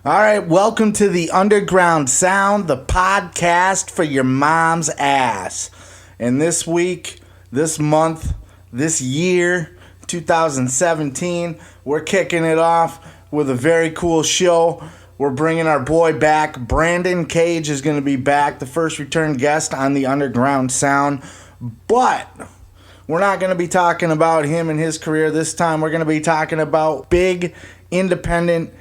All right, welcome to the Underground Sound, the podcast for your mom's ass. And this week, this month, this year, 2017, we're kicking it off with a very cool show. We're bringing our boy back. Branden Cage is going to be back, the first return guest on the Underground Sound. But we're not going to be talking about him and his career this time. We're going to be talking about big, independent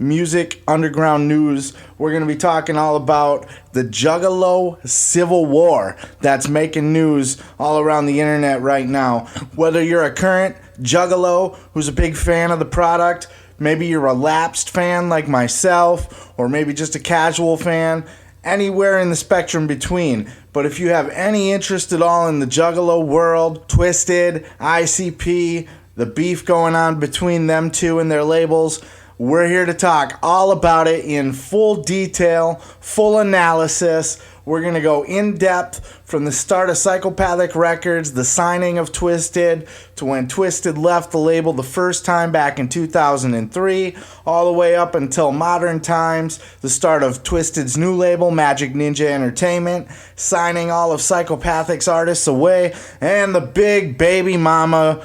music, underground news. We're going to be talking all about the Juggalo Civil War that's making news all around the internet right now. Whether you're a current Juggalo who's a big fan of the product, maybe you're a lapsed fan like myself, or maybe just a casual fan, anywhere in the spectrum between. But if you have any interest at all in the Juggalo world, Twiztid, ICP, the beef going on between them two and their labels, we're here to talk all about it in full detail, full analysis. We're going to go in depth from the start of Psychopathic Records, the signing of Twiztid, to when Twiztid left the label the first time back in 2003, all the way up until modern times, the start of Twiztid's new label, Magic Ninja Entertainment, signing all of Psychopathic's artists away, and the big baby mama's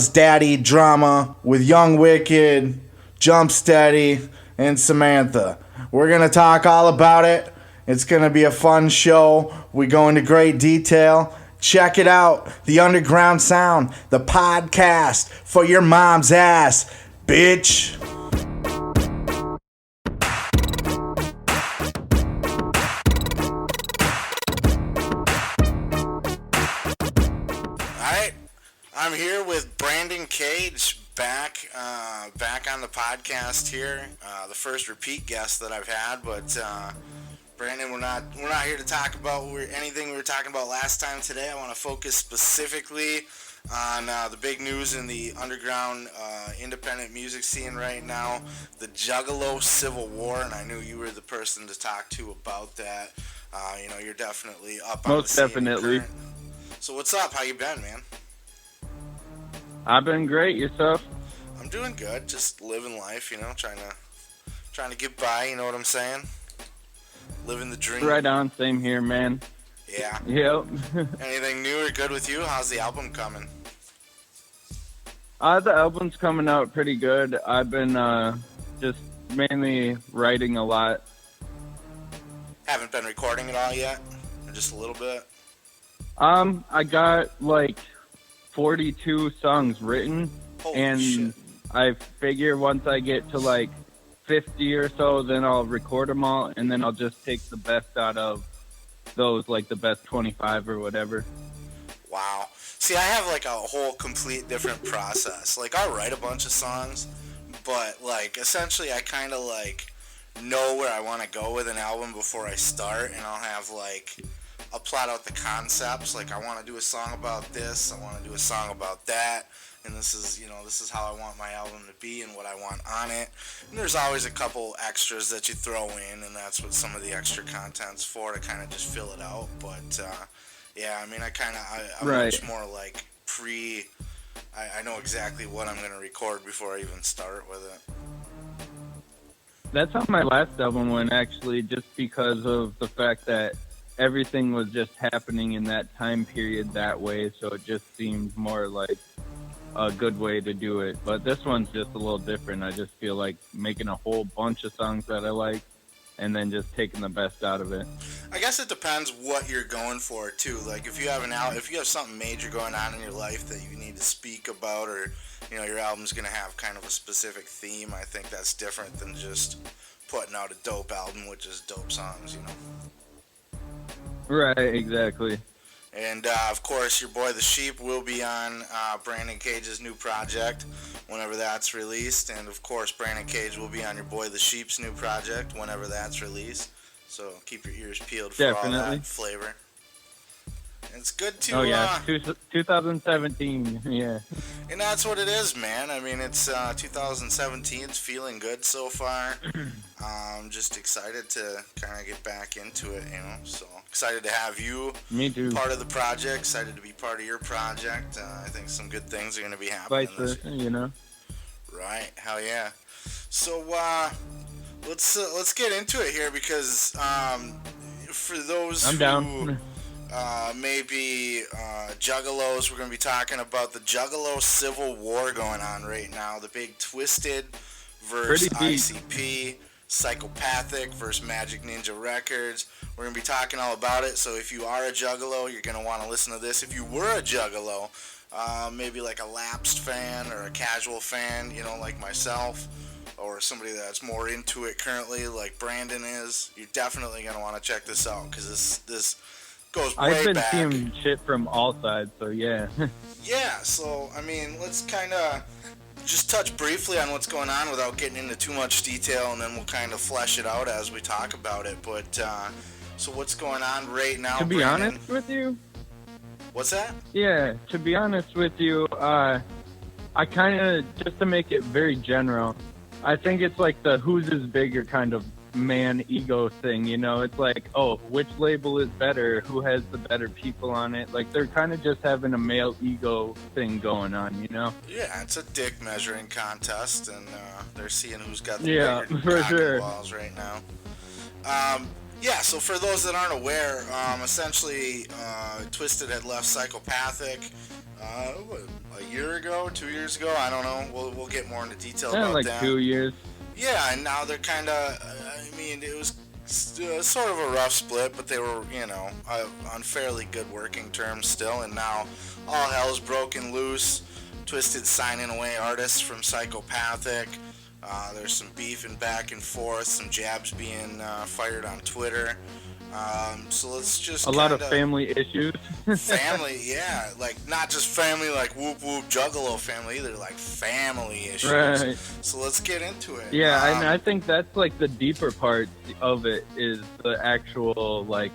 daddy drama with Young Wicked, Jump Steady, and Samantha. We're going to talk all about it. It's going to be a fun show. We go into great detail. Check it out. The Underground Sound, the podcast for your mom's ass, bitch. I'm here with Branden Cage back on the podcast here. The first repeat guest that I've had, but Branden, we're not here to talk about anything we were talking about last time today. I want to focus specifically on the big news in the underground independent music scene right now, the Juggalo Civil War, and I knew you were the person to talk to about that. You're definitely up on the scene. Most definitely. So what's up? How you been, man? I've been great. Yourself? I'm doing good. Just living life, trying to get by. You know what I'm saying? Living the dream. Right on. Same here, man. Yeah. Yep. Anything new or good with you? How's the album coming? The album's coming out pretty good. I've been just mainly writing a lot. Haven't been recording at all yet? Or just a little bit? I got 42 songs written. Holy and shit. I figure once I get to 50 or so, then I'll record them all, and then I'll just take the best out of those, the best 25 or whatever. Wow. See, I have a whole complete different process. I'll write a bunch of songs, but essentially I kind of know where I want to go with an album before I start, and I'll have I'll plot out the concepts. I want to do a song about this, I want to do a song about that, and this is how I want my album to be and what I want on it. And there's always a couple extras that you throw in, and that's what some of the extra content's for, to kind of just fill it out. But yeah, I'm right. much more I know exactly what I'm going to record before I even start with it. That's how my last album went, actually, just because of the fact that everything was just happening in that time period that way, so it just seemed more like a good way to do it. But this one's just a little different. I just feel like making a whole bunch of songs that I like, and then just taking the best out of it. I guess it depends what you're going for too. If you have something major going on in your life that you need to speak about, or your album's gonna have kind of a specific theme, I think that's different than just putting out a dope album with just dope songs. Right, exactly. And, of course, your boy The Sheep will be on Branden Cage's new project whenever that's released. And, of course, Branden Cage will be on your boy The Sheep's new project whenever that's released. So keep your ears peeled for all that flavor. And it's good to... Oh, yeah, 2017, yeah. And that's what it is, man. It's 2017. It's feeling good so far. I'm just excited to kind of get back into it, So excited to have you part of the project. Excited to be part of your project. I think some good things are going to be happening Vice versa, Right, hell yeah. So let's get into it here because for those I'm who down. maybe Juggalos, we're going to be talking about the Juggalo Civil War going on right now. The big Twiztid versus Pretty deep. ICP, Psychopathic versus Magic Ninja Records. We're going to be talking all about it. So if you are a Juggalo, you're going to want to listen to this. If you were a Juggalo, maybe like a lapsed fan or a casual fan, you know, like myself, or somebody that's more into it currently, like Branden is, you're definitely going to want to check this out because this goes way I've been back. seeing shit from all sides, so yeah. Yeah, so, I mean, let's kind of just touch briefly on what's going on without getting into too much detail, and then we'll kind of flesh it out as we talk about it. But, so what's going on right now, To be Branden? honest with you, What's that? yeah, to be honest with you, I kind of, just to make it very general, I think it's like the whose is bigger kind of man ego thing, you know? It's like, oh, which label is better? Who has the better people on it? Like, they're kind of just having a male ego thing going on, you know? Yeah, it's a dick measuring contest, and they're seeing who's got the bigger for cock and sure. balls right now. Yeah, so for those that aren't aware, essentially, Twiztid had left Psychopathic a year ago, 2 years ago, I don't know. We'll get more into detail about Like that. 2 years. Yeah, and now they're kind of, I mean, it was sort of a rough split, but they were, you know, on fairly good working terms still, and now all hell's broken loose. Twiztid signing away artists from Psychopathic. There's some beef and back and forth, some jabs being fired on Twitter. So let's just A lot of family issues. family, yeah, like not just family like whoop whoop Juggalo family either, like family issues. Right. So let's get into it. Yeah, and I think that's like the deeper part of it is the actual, like,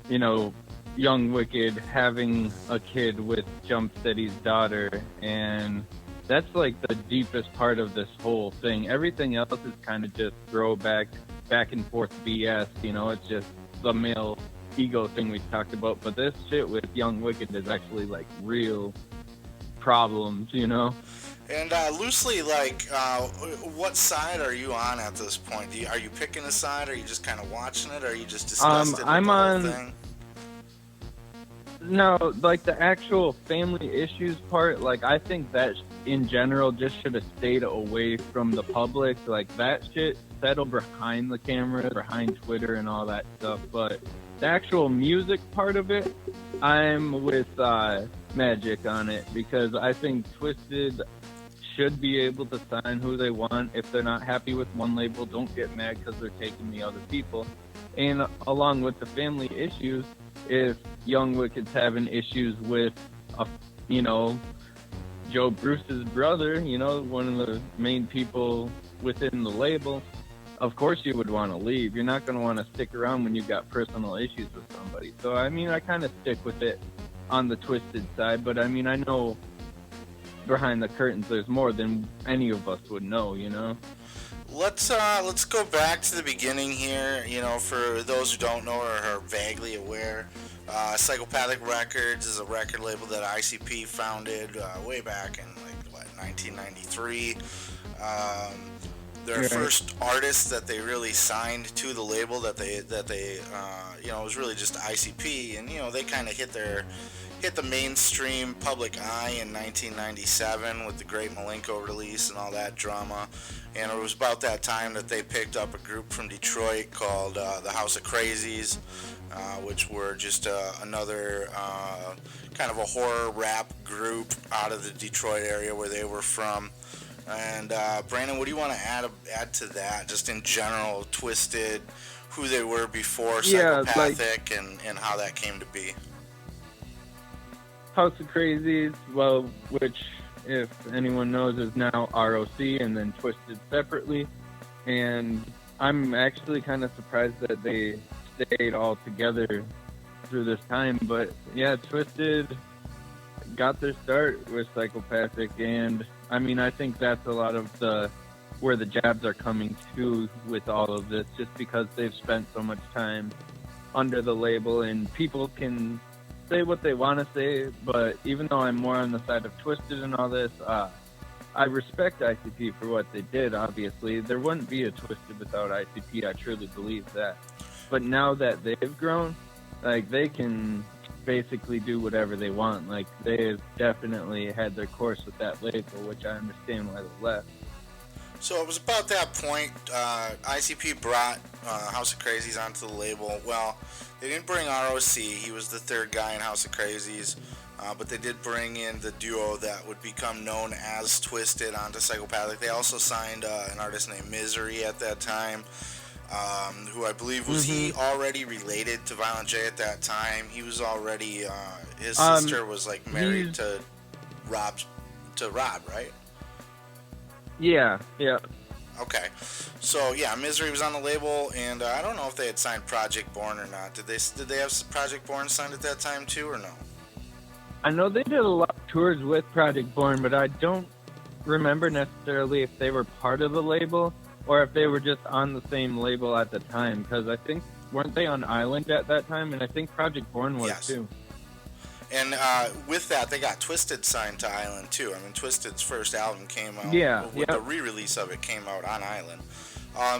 you know, Young Wicked having a kid with Jumpsteady's daughter, and that's like the deepest part of this whole thing. Everything else is kind of just throwback, back and forth BS, you know, it's just the male ego thing we talked about, but this shit with Young Wicked is actually like real problems, you know? And loosely, like, what side are you on at this point? Are you picking a side? Are you just kind of watching it? Or are you just disgusted with I'm the whole on- thing? No, like the actual family issues part, like I think that in general just should have stayed away from the public. Like that shit settled behind the camera, behind Twitter and all that stuff. But the actual music part of it, I'm with Magic on it because I think Twiztid should be able to sign who they want. If they're not happy with one label, don't get mad because they're taking the other people. And along with the family issues, if Young Wicked's having issues with, you know, Joe Bruce's brother, you know, one of the main people within the label, of course you would want to leave. You're not going to want to stick around when you've got personal issues with somebody. So, I mean, I kind of stick with it on the Twiztid side, but I mean, I know behind the curtains there's more than any of us would know, you know? Let's go back to the beginning here. You know, for those who don't know or are vaguely aware, Psychopathic Records is a record label that ICP founded way back in 1993. Their first artist that they really signed to the label that they you know, was really just ICP, and you know they kind of hit the mainstream public eye in 1997 with the Great Malenko release and all that drama. And it was about that time that they picked up a group from Detroit called the House of Crazies, which were just another kind of a horror rap group out of the Detroit area where they were from. And Branden, what do you want to add to that, just in general, Twiztid, who they were before Psychopathic, and how that came to be? House of Crazies, well, which, if anyone knows, is now ROC and then Twiztid separately. And I'm actually kind of surprised that they stayed all together through this time. But yeah, Twiztid got their start with Psychopathic, and I mean, I think that's a lot of where the jabs are coming to with all of this, just because they've spent so much time under the label, and people can say what they want to say, but even though I'm more on the side of Twiztid and all this, I respect ICP for what they did. Obviously, there wouldn't be a Twiztid without ICP. I truly believe that. But now that they've grown, like, they can basically do whatever they want. Like, they've definitely had their course with that label, which I understand why they left. So it was about that point, ICP brought House of Crazies onto the label. Well, they didn't bring ROC, he was the third guy in House of Crazies, but they did bring in the duo that would become known as Twiztid onto Psychopathic. They also signed an artist named Misery at that time, who I believe was he already related to Violent J at that time. He was already, his sister was like married to Rob, right? Yeah. Okay, so yeah, Misery was on the label, and I don't know if they had signed Project Born or not. Did they have Project Born signed at that time too, or no? I know they did a lot of tours with Project Born, but I don't remember necessarily if they were part of the label or if they were just on the same label at the time. Because I think, weren't they on Island at that time? And I think Project Born was too. And with that, they got Twiztid signed to Island too. I mean, Twiztid's first album came out. With the re-release of it came out on Island.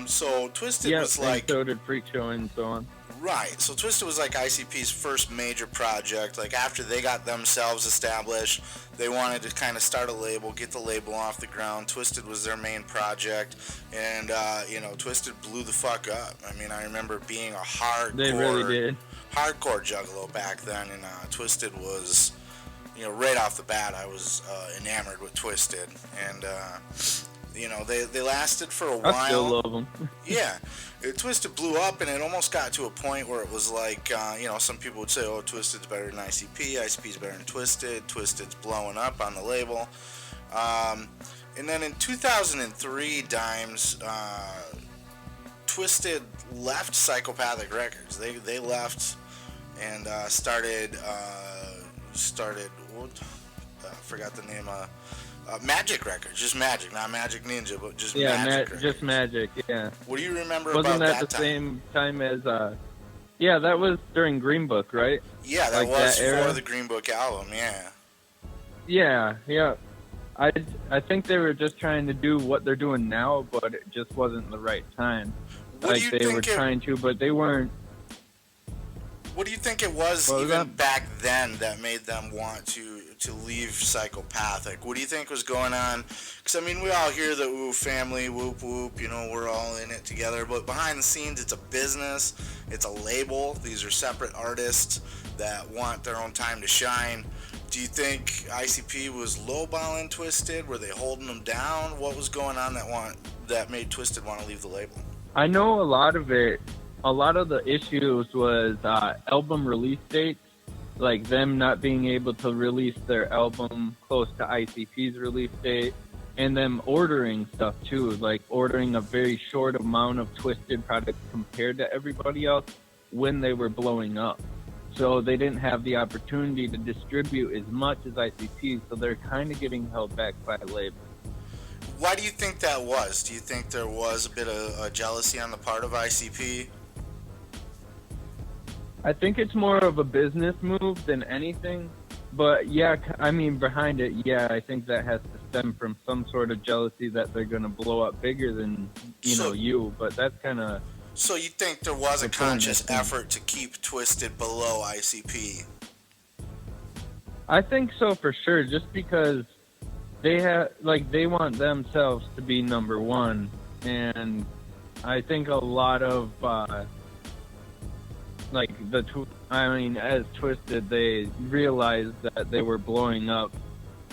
So Twiztid was like. And so did Freak Show and so on. Right. So Twiztid was like ICP's first major project. Like, after they got themselves established, they wanted to kind of start a label, get the label off the ground. Twiztid was their main project, and Twiztid blew the fuck up. I mean, I remember being a hardcore. They really did. Hardcore Juggalo back then, and Twiztid was, right off the bat, I was enamored with Twiztid, and they lasted for a while. I still love them. Yeah, Twiztid blew up, and it almost got to a point where it was like, some people would say, oh, Twiztid's better than ICP, ICP's better than Twiztid, Twiztid's blowing up on the label. And then in 2003, Dimes, Twiztid left Psychopathic Records. They left and started forgot the name, Magic Records, just Magic, not Magic Ninja, but just Magic Records. Just Magic, yeah. What do you remember Wasn't about that that the time? same time as, that was during Green Book, right? Yeah, that was for the Green Book album, yeah. Yeah. I think they were just trying to do what they're doing now, but it just wasn't the right time. They were trying to, but they weren't. What do you think it was back then that made them want to leave Psychopathic? What do you think was going on? Because, I mean, we all hear the ooh, family, whoop, whoop, we're all in it together. But behind the scenes, it's a business. It's a label. These are separate artists that want their own time to shine. Do you think ICP was lowballing Twiztid? Were they holding them down? What was going on that made Twiztid want to leave the label? I know a lot of the issues was album release dates, like them not being able to release their album close to ICP's release date, and them ordering stuff too, like ordering a very short amount of Twiztid products compared to everybody else when they were blowing up. So they didn't have the opportunity to distribute as much as ICP, so they're kind of getting held back by a label. Why do you think that was? Do you think there was a bit of jealousy on the part of ICP? I think it's more of a business move than anything. But yeah, I mean, behind it, yeah, I think that has to stem from some sort of jealousy that they're going to blow up bigger than, you. But that's kind of... So you think there was a conscious effort to keep Twiztid below ICP? I think so for sure, just because they want themselves to be number one, and I think a lot of as Twiztid, they realized that they were blowing up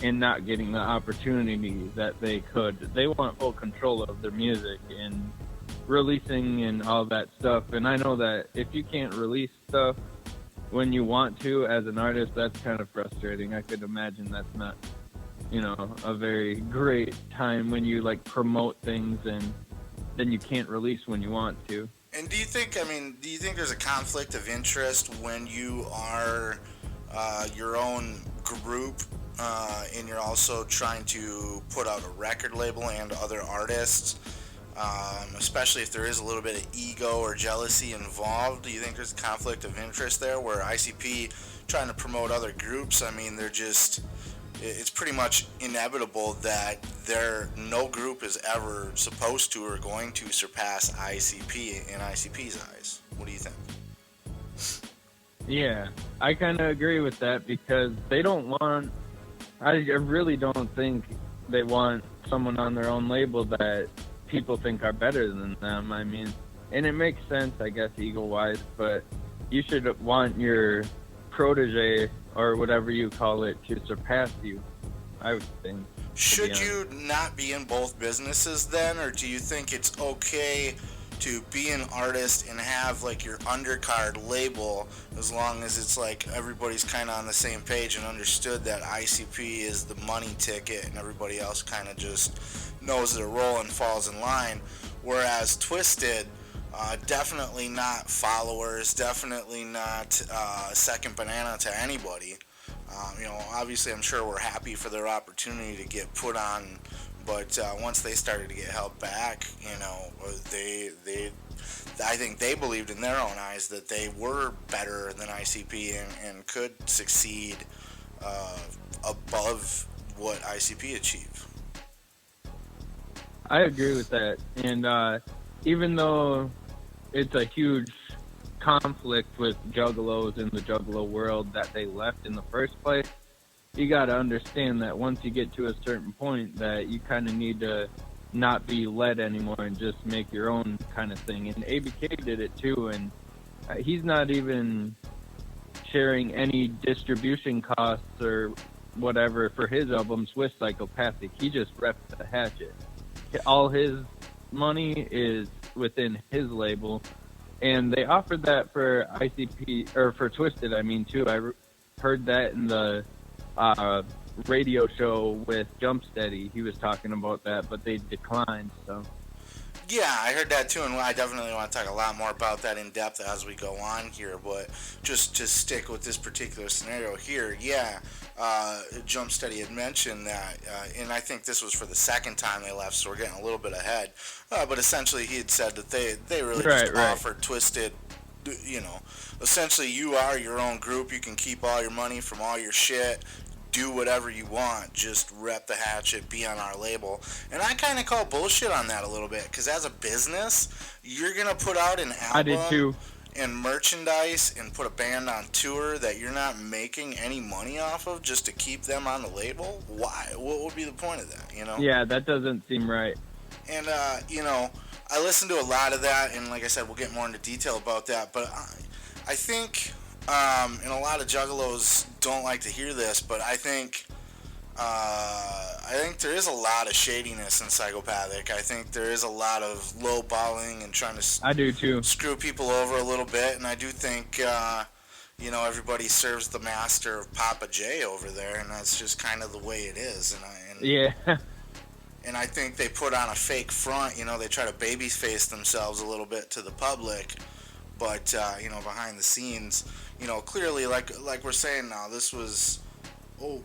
and not getting the opportunity that they could. They want full control of their music and releasing and all that stuff. And I know that if you can't release stuff when you want to as an artist, that's kind of frustrating. I could imagine that's not, a very great time when you promote things and then you can't release when you want to. And do you think there's a conflict of interest when you are your own group and you're also trying to put out a record label and other artists, especially if there is a little bit of ego or jealousy involved? Do you think there's a conflict of interest there where ICP trying to promote other groups? I mean, they're just, it's pretty much inevitable that no group is ever supposed to or going to surpass ICP in ICP's eyes. What do you think? Yeah, I kind of agree with that because they don't want. I really don't think they want someone on their own label that people think are better than them. I mean, and it makes sense, I guess, ego-wise, but you should want your protege or whatever you call it to surpass you, I would think. Should you not be in both businesses then, or do you think it's okay to be an artist and have like your undercard label as long as it's like everybody's kind of on the same page and understood that ICP is the money ticket and everybody else kind of just knows their role and falls in line, whereas Twiztid, definitely not followers, definitely not second banana to anybody. Obviously I'm sure we're happy for their opportunity to get put on, but once they started to get held back, I think they believed in their own eyes that they were better than ICP and could succeed above what ICP achieved. I agree with that, and even though it's a huge conflict with juggalos in the juggalo world that they left in the first place, you got to understand that once you get to a certain point that you kind of need to not be led anymore and just make your own kind of thing. And ABK did it too, and he's not even sharing any distribution costs or whatever for his albums with Psychopathic. He just reps the hatchet. All his money is within his label, and they offered that for ICP or for Twiztid. I mean, too. I heard that in the radio show with Jumpsteady. He was talking about that, but they declined. So. Yeah, I heard that too, and I definitely want to talk a lot more about that in depth as we go on here, but just to stick with this particular scenario here, Jumpsteady had mentioned that, and I think this was for the second time they left, so we're getting a little bit ahead, but essentially he had said that they really just offered Twiztid, essentially you are your own group, you can keep all your money from all your shit, do whatever you want, just rep the hatchet, be on our label. And I kind of call bullshit on that a little bit, because as a business, you're going to put out an album I did too. And merchandise and put a band on tour that you're not making any money off of just to keep them on the label? Why? What would be the point of that, Yeah, that doesn't seem right. And, I listened to a lot of that, and like I said, we'll get more into detail about that, but I think... and a lot of juggalos don't like to hear this, but I think there is a lot of shadiness in Psychopathic. I think there is a lot of lowballing and trying to I do too. Screw people over a little bit, and I do think everybody serves the master of Papa J over there, and that's just kind of the way it is. Yeah. And I think they put on a fake front. They try to babyface themselves a little bit to the public. But, behind the scenes, clearly, like we're saying now, this was what,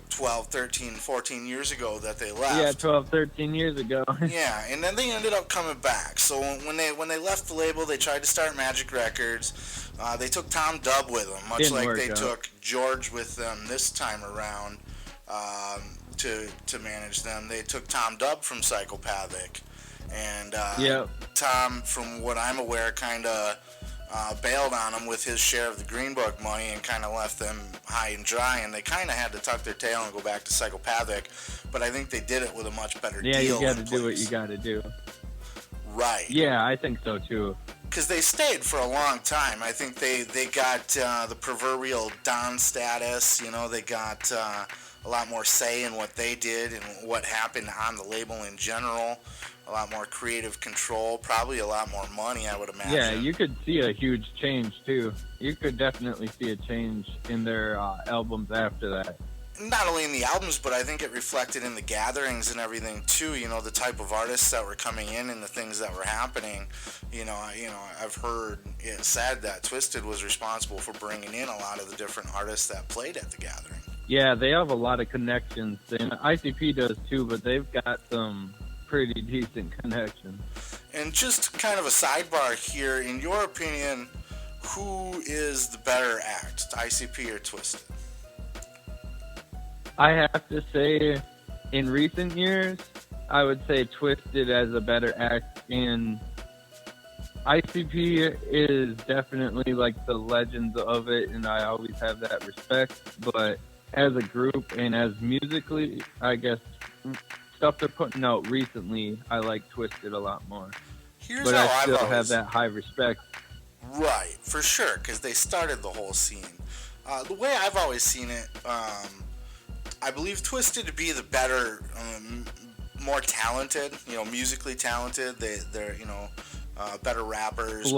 12, 13, 14 years ago that they left. Yeah, 12, 13 years ago. Yeah, and then they ended up coming back. So when they left the label, they tried to start Magic Records. They took Tom Dubb with them, much like they took George with them this time around to manage them. They took Tom Dubb from Psychopathic. And Tom, from what I'm aware, kind of bailed on him with his share of the Green Book money and kind of left them high and dry, and they kind of had to tuck their tail and go back to Psychopathic, but I think they did it with a much better deal. Yeah, you got to do what you got to do. Right. Yeah, I think so too. Because they stayed for a long time. I think they got the proverbial Don status, they got a lot more say in what they did and what happened on the label in general. A lot more creative control, probably a lot more money, I would imagine. Yeah, you could see a huge change, too. You could definitely see a change in their albums after that. Not only in the albums, but I think it reflected in the gatherings and everything, too. The type of artists that were coming in and the things that were happening. I've heard it said that Twiztid was responsible for bringing in a lot of the different artists that played at the gathering. Yeah, they have a lot of connections, and ICP does, too, but they've got some pretty decent connection. And just kind of a sidebar here, in your opinion, who is the better act, ICP or Twiztid? I have to say, in recent years, I would say Twiztid as a better act, and ICP is definitely like the legends of it, and I always have that respect. But as a group and as musically, I guess stuff they're putting out recently, I like Twiztid a lot more. Here's But how I still I've always... have that high respect. Right, for sure, because they started the whole scene. The way I've always seen it, I believe Twiztid to be the better, more talented, musically talented. They're better rappers,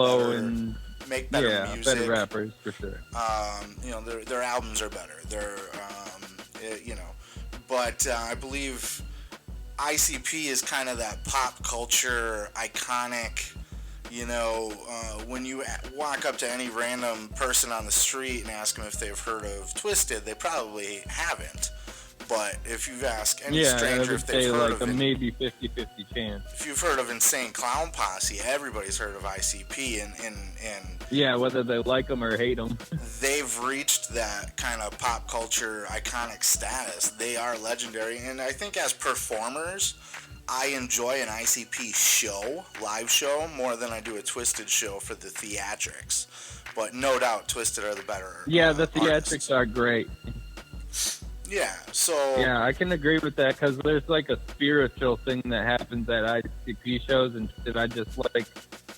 make better music. Better rappers for sure. Their albums are better. But I believe ICP is kind of that pop culture iconic. When you walk up to any random person on the street and ask them if they've heard of Twiztid, they probably haven't. But if you ask any stranger if they've heard of it, maybe 50-50 chance. If you've heard of Insane Clown Posse, everybody's heard of ICP, and whether they like them or hate them, they've reached that kind of pop culture iconic status. They are legendary, and I think as performers, I enjoy an ICP live show, more than I do a Twiztid show for the theatrics. But no doubt, Twiztid are the better. Yeah, the theatrics artists. Are great. Yeah, so... Yeah, I can agree with that, because there's like a spiritual thing that happens at ICP shows, and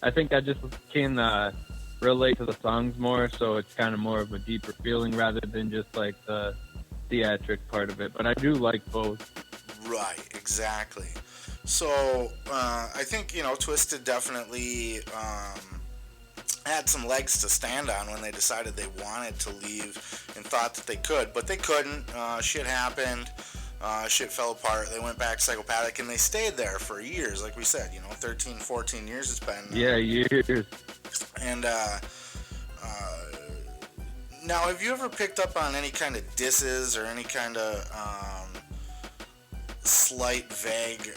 I think I just can relate to the songs more, so it's kind of more of a deeper feeling rather than just like the theatric part of it. But I do like both. Right, exactly. So, I think, Twiztid definitely had some legs to stand on when they decided they wanted to leave and thought that they could, but they couldn't. Shit happened. Shit fell apart. They went back Psychopathic, and they stayed there for years, like we said, 13, 14 years it's been. Yeah, years. And, now, have you ever picked up on any kind of disses or any kind of slight, vague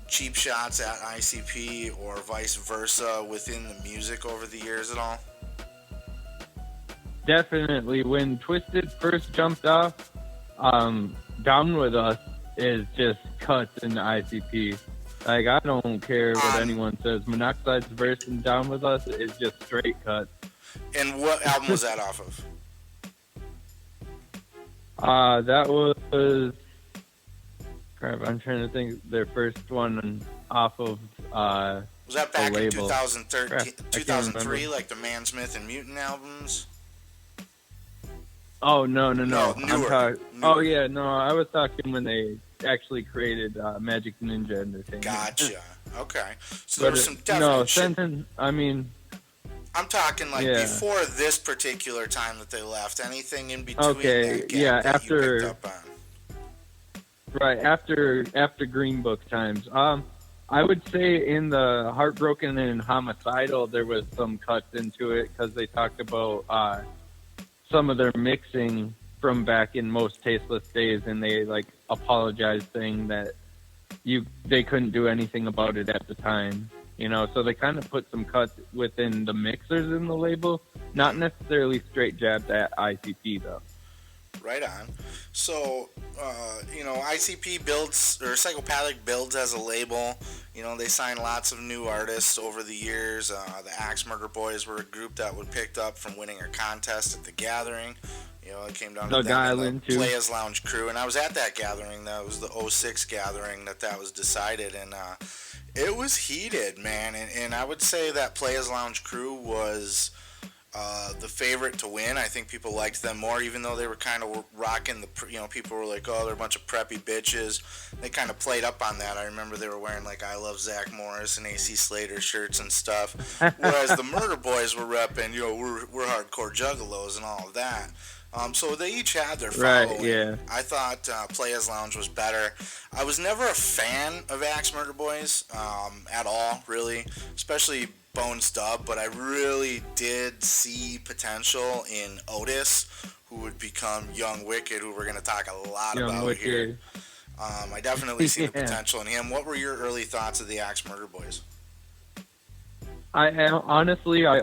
cheap shots at ICP or vice versa within the music over the years at all? Definitely. When Twiztid first jumped off, Down With Us is just cuts in the ICP. Like, I don't care what anyone says. Monoxide's verse in Down With Us is just straight cuts. And what album was that off of? That was... Crap, I'm trying to think. Their first one off of was that back in 2013, Crap, 2003, like the Man Smith and Mutant albums? Oh, no. Newer. Oh, yeah, no, I was talking when they actually created Magic Ninja Entertainment. Gotcha. Okay. So there was some definite I'm talking like before this particular time that they left. Anything in between that gap that after, you picked up on? Right, after Green Book times. I would say in the Heartbroken and Homicidal, there was some cuts into it because they talked about some of their mixing from back in Most Tasteless Days, and they like apologized saying that they couldn't do anything about it at the time. So they kind of put some cuts within the mixers in the label, not necessarily straight jabbed at ICP though. Right on. So, ICP builds, or Psychopathic builds as a label. They signed lots of new artists over the years. The Axe Murder Boys were a group that was picked up from winning a contest at the Gathering. It came down to the Players Lounge crew. And I was at that gathering. That was the 06 gathering that was decided. And it was heated, man. And I would say that Players Lounge crew was... the favorite to win. I think people liked them more, even though they were kind of rocking the, people were like, oh, they're a bunch of preppy bitches. They kind of played up on that. I remember they were wearing like I Love Zach Morris and AC Slater shirts and stuff. Whereas the Murder Boys were repping, we're hardcore juggalos and all of that. So they each had their following. Right, yeah. I thought Players Lounge was better. I was never a fan of Axe Murder Boys at all, really, especially Bones Dub, but I really did see potential in Otis, who would become Young Wicked, who we're going to talk a lot about here. I definitely see the potential in him. What were your early thoughts of the Axe Murder Boys? I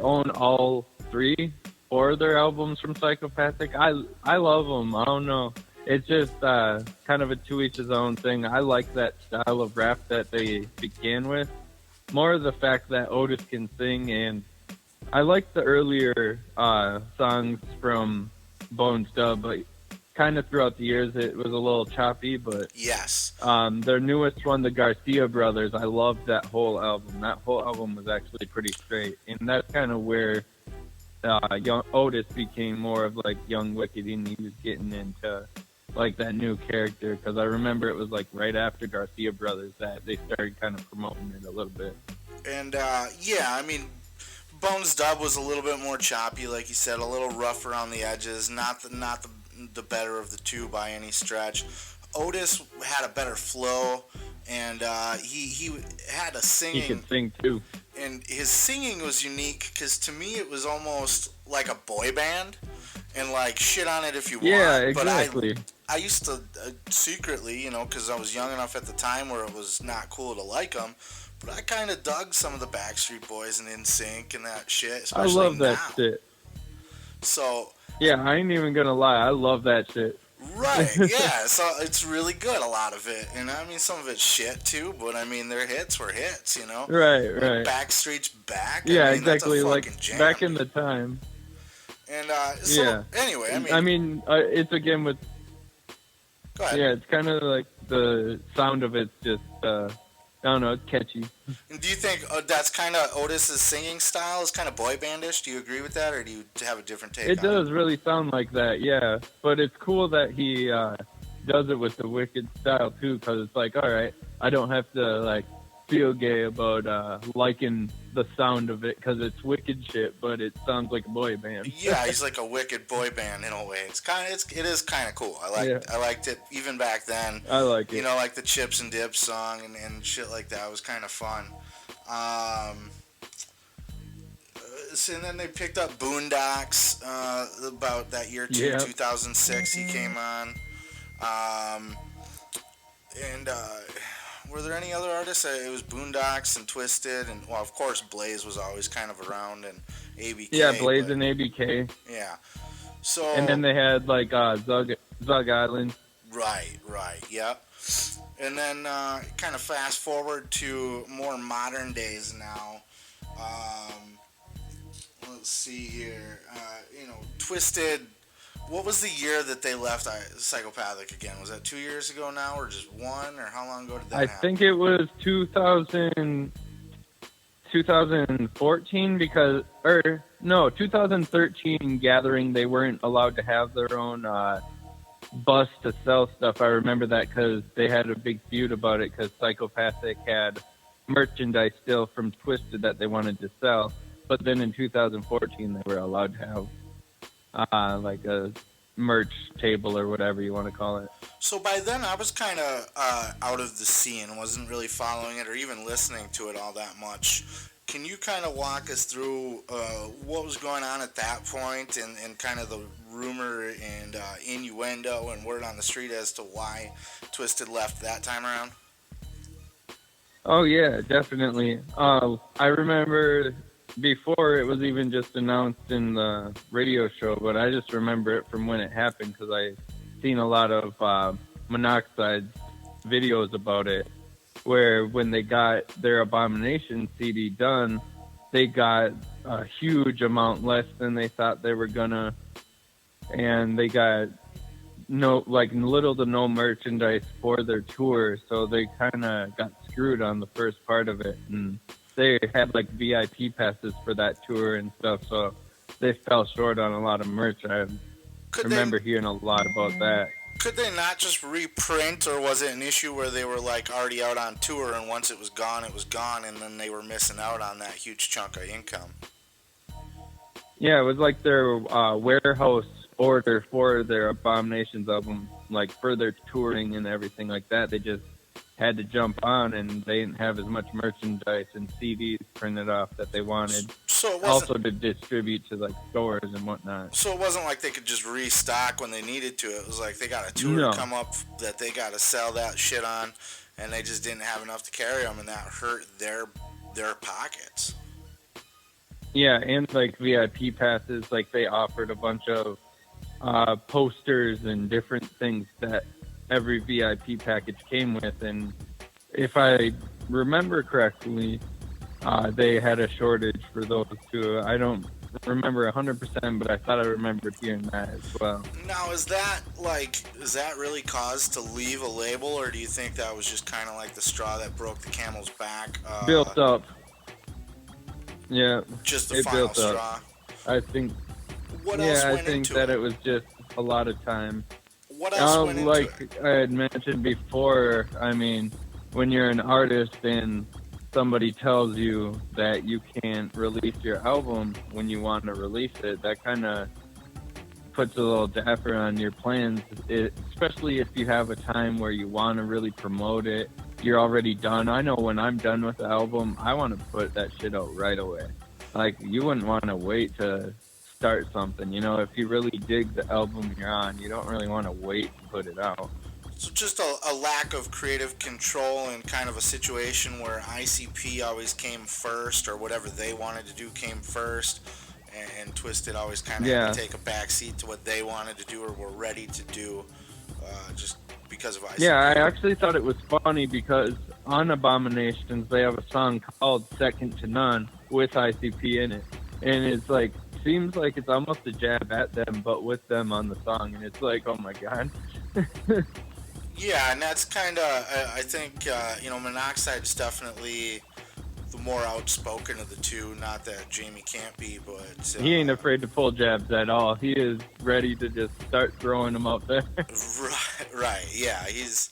own all 3 or their albums from Psychopathic. I love them. I don't know. it's just kind of a to each his own thing. I like that style of rap that they began with. More of the fact that Otis can sing, and I like the earlier songs from Bones Dub, but kind of throughout the years it was a little choppy. But Yes. their newest one, the Garcia Brothers, I loved that whole album. That whole album was actually pretty straight, and that's kind of where young Otis became more of like Young Wicked, and he was getting into like that new character, because I remember it was like right after Garcia Brothers that they started kind of promoting it a little bit. And yeah, I mean, Bones Dub was a little bit more choppy, like you said, a little rough around the edges. Not the better of the two by any stretch. Otis had a better flow, and he had a singing. He could sing too. And his singing was unique because to me it was almost like a boy band. And like, shit on it if you want. Yeah, exactly. But I used to secretly, because I was young enough at the time where it was not cool to like them. But I kind of dug some of the Backstreet Boys and NSYNC and that shit. Especially I love that now. shit. So. Yeah, I ain't even gonna lie. I love that shit. Right, yeah. So it's really good, a lot of it. And I mean, some of it's shit too, but I mean, their hits were hits, Right. Backstreet's Back. Yeah, I mean, exactly. Like jam. back in the time. And so, anyway, I mean, it's again with. Go ahead. Yeah, it's kind of like the sound of it's just, I don't know, it's catchy. And do you think that's kind of Otis's singing style is kind of boy bandish? Do you agree with that, or do you have a different take? It on does really sound like that, yeah. But it's cool that he does it with the Wicked style too, because it's like, all right, I don't have to like feel gay about liking the sound of it because it's Wicked shit, but it sounds like a boy band. Yeah, he's like a Wicked boy band in a way. It is kind of cool. I liked it even back then. I like it. Like the Chips and Dips song and shit like that was kind of fun. And then they picked up Boondocks about that year too, 2006. He came on. Were there any other artists? It was Boondocks and Twiztid, and well, of course, Blaze was always kind of around, and ABK. Yeah, Blaze and ABK. Yeah. So. And then they had like Zug Island. Right. Yep. And then kind of fast forward to more modern days now. Let's see here. Twiztid. What was the year that they left Psychopathic again? Was that 2 years ago now, or just one, or how long ago did that happen? I think it was 2014 because, 2013 Gathering. They weren't allowed to have their own bus to sell stuff. I remember that because they had a big feud about it because Psychopathic had merchandise still from Twiztid that they wanted to sell. But then in 2014, they were allowed to have like a merch table or whatever you want to call it. So by then I was kind of out of the scene, wasn't really following it or even listening to it all that much. Can you kind of walk us through what was going on at that point and kind of the rumor and innuendo and word on the street as to why Twiztid left that time around? Oh yeah, definitely. I remember before it was even just announced in the radio show, but I just remember it from when it happened because I seen a lot of Monoxide videos about it, where when they got their Abomination CD done, they got a huge amount less than they thought they were gonna, and they got little to no merchandise for their tour, so they kind of got screwed on the first part of it, and they had like VIP passes for that tour and stuff, so they fell short on a lot of merch. I remember hearing a lot about that. Could they not just reprint, or was it an issue where they were like already out on tour and once it was gone, and then they were missing out on that huge chunk of income? Yeah, it was like their warehouse order for their Abominations album, like for their touring and everything like that. They just had to jump on, and they didn't have as much merchandise and CDs printed off that they wanted. So it also to distribute to like stores and whatnot. So it wasn't like they could just restock when they needed to. It was like they got a tour come up that they got to sell that shit on, and they just didn't have enough to carry them, and that hurt their pockets. Yeah, and like VIP passes, like they offered a bunch of posters and different things that every VIP package came with. And if I remember correctly, they had a shortage for those two. I don't remember 100%, but I thought I remembered hearing that as well. Now, is that really cause to leave a label, or do you think that was just kind of like the straw that broke the camel's back? Built up. Yeah. Just the final straw. I think. What else went I think into that it? it was just a lot of time. What else went into it? Like I had mentioned before, I mean, when you're an artist and somebody tells you that you can't release your album when you want to release it, that kind of puts a little dapper on your plans, especially if you have a time where you want to really promote it. You're already done. I know when I'm done with the album, I want to put that shit out right away. Like, you wouldn't want to wait to start something. You know, if you really dig the album you're on, you don't really want to wait to put it out. So just a lack of creative control and kind of a situation where ICP always came first, or whatever they wanted to do came first, and Twiztid always kind of had to take a back seat to what they wanted to do or were ready to do, just because of ICP. Yeah, I actually thought it was funny because on Abominations they have a song called Second to None with ICP in it, and it's like, seems like it's almost a jab at them, but with them on the song, and it's like, oh my god. Yeah, and that's kind of, I think, Monoxide's definitely the more outspoken of the two. Not that Jamie can't be, but... he ain't afraid to pull jabs at all. He is ready to just start throwing them out there. Right, yeah, he's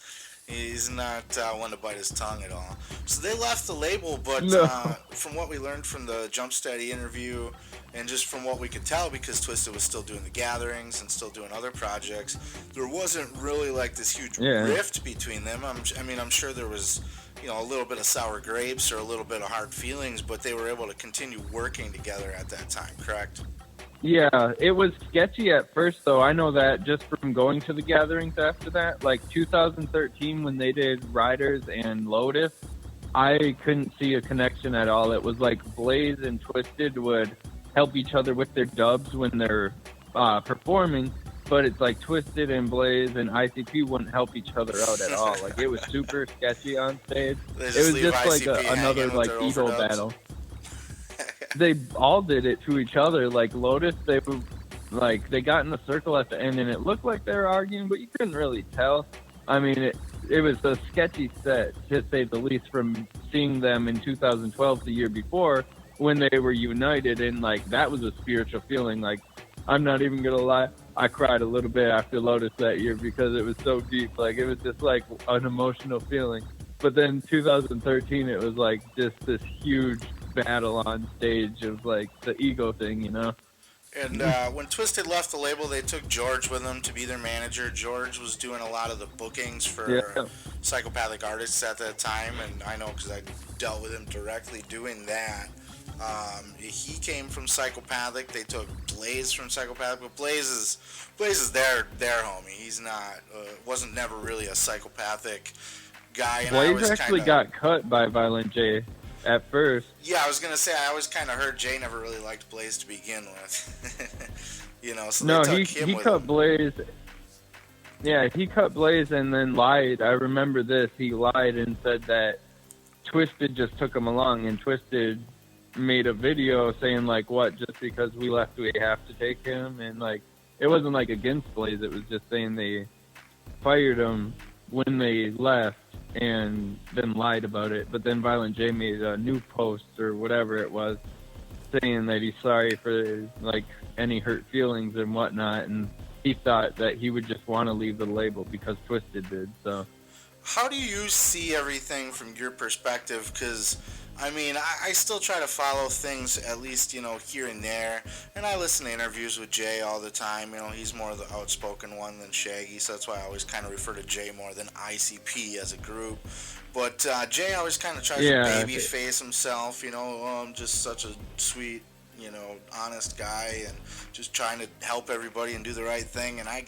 not one to bite his tongue at all. So they left the label, but No. From what we learned from the Jump Steady interview, and just from what we could tell, because Twiztid was still doing the gatherings and still doing other projects, there wasn't really like this huge rift between them. I'm sure there was, a little bit of sour grapes or a little bit of hard feelings, but they were able to continue working together at that time, correct? Yeah, it was sketchy at first, though. I know that just from going to the gatherings after that. Like 2013, when they did Riders and Lotus, I couldn't see a connection at all. It was like Blaze and Twiztid would help each other with their dubs when they're performing, but it's like Twiztid and Blaze and ICP wouldn't help each other out at all. Like, it was super sketchy on stage. It was just like another like ego battle. They all did it to each other. Like Lotus, they got in a circle at the end, and it looked like they were arguing, but you couldn't really tell. I mean, it was a sketchy set, to say the least, from seeing them in 2012, the year before, when they were united, and like that was a spiritual feeling. Like, I'm not even gonna lie, I cried a little bit after Lotus that year because it was so deep. Like, it was just like an emotional feeling. But then 2013, it was like just this huge battle on stage of like the ego thing, And when Twiztid left the label, they took George with them to be their manager. George was doing a lot of the bookings for Psychopathic artists at that time, and I know because I dealt with him directly doing that. He came from Psychopathic. They took Blaze from Psychopathic, but Blaze is their homie. He's not wasn't never really a Psychopathic guy. And Blaze actually got cut by Violent J at first. Yeah, I was gonna say, I always kind of heard Jay never really liked Blaze to begin with. So no, they took he cut Blaze. Yeah, he cut Blaze and then lied. I remember this. He lied and said that Twiztid just took him along, and Twiztid made a video saying like, what, just because we left we have to take him, and like it wasn't like against Blaze, it was just saying they fired him when they left and then lied about it. But then Violent J made a new post or whatever it was saying that he's sorry for like any hurt feelings and whatnot, and he thought that he would just want to leave the label because Twiztid did. So how do you see everything from your perspective? Because I still try to follow things, at least, here and there. And I listen to interviews with Jay all the time. He's more the outspoken one than Shaggy, so that's why I always kind of refer to Jay more than ICP as a group. But Jay always kind of tries to babyface himself, I'm just such a sweet, honest guy and just trying to help everybody and do the right thing. And I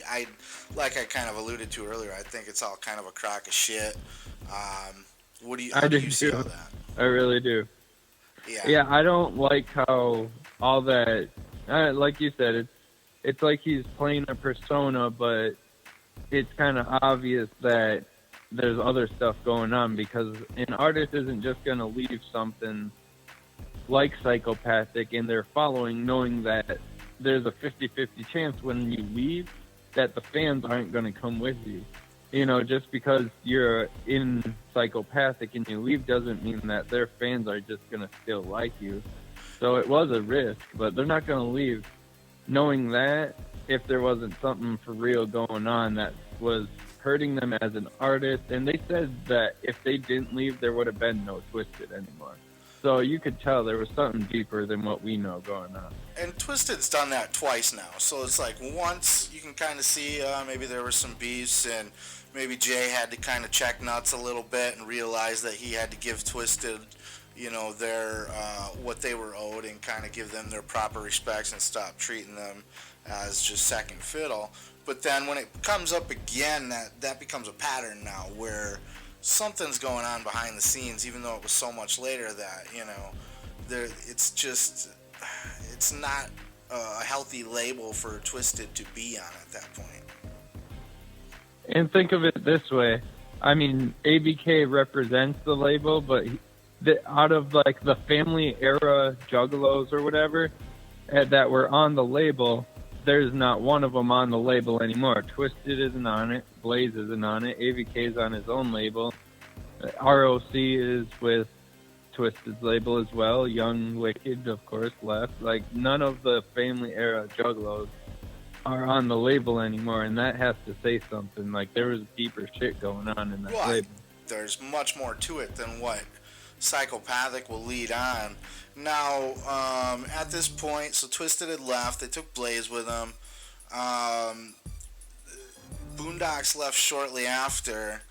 like I kind of alluded to earlier, I think it's all kind of a crock of shit. How do you see all that? I really do. Yeah, I don't like how all that, like you said, it's like he's playing a persona, but it's kind of obvious that there's other stuff going on, because an artist isn't just going to leave something like Psychopathic in their following knowing that there's a 50-50 chance when you leave that the fans aren't going to come with you. You know, just because you're in Psychopathic and you leave doesn't mean that their fans are just going to still like you. So it was a risk, but they're not going to leave knowing that if there wasn't something for real going on that was hurting them as an artist. And they said that if they didn't leave, there would have been no Twiztid anymore. So you could tell there was something deeper than what we know going on. And Twiztid's done that twice now. So it's like once you can kind of see maybe there were some beefs and maybe Jay had to kind of check nuts a little bit and realize that he had to give Twiztid, you know, their what they were owed and kind of give them their proper respects and stop treating them as just second fiddle. But then when it comes up again, that becomes a pattern now where something's going on behind the scenes, even though it was so much later that, you know, it's not a healthy label for Twiztid to be on at that point. And think of it this way. I mean, ABK represents the label, but out of like the family era Juggalos or whatever that were on the label, there's not one of them on the label anymore. Twiztid isn't on it. Blaze isn't on it. ABK's on his own label. ROC is with Twiztid's label as well. Young Wicked, of course, left. Like, none of the family era Juggalos are on the label anymore, and that has to say something. Like, there was deeper shit going on in that label. There's much more to it than what Psychopathic will lead on. Now, at this point, so Twiztid had left. They took Blaze with them. Boondocks left shortly after.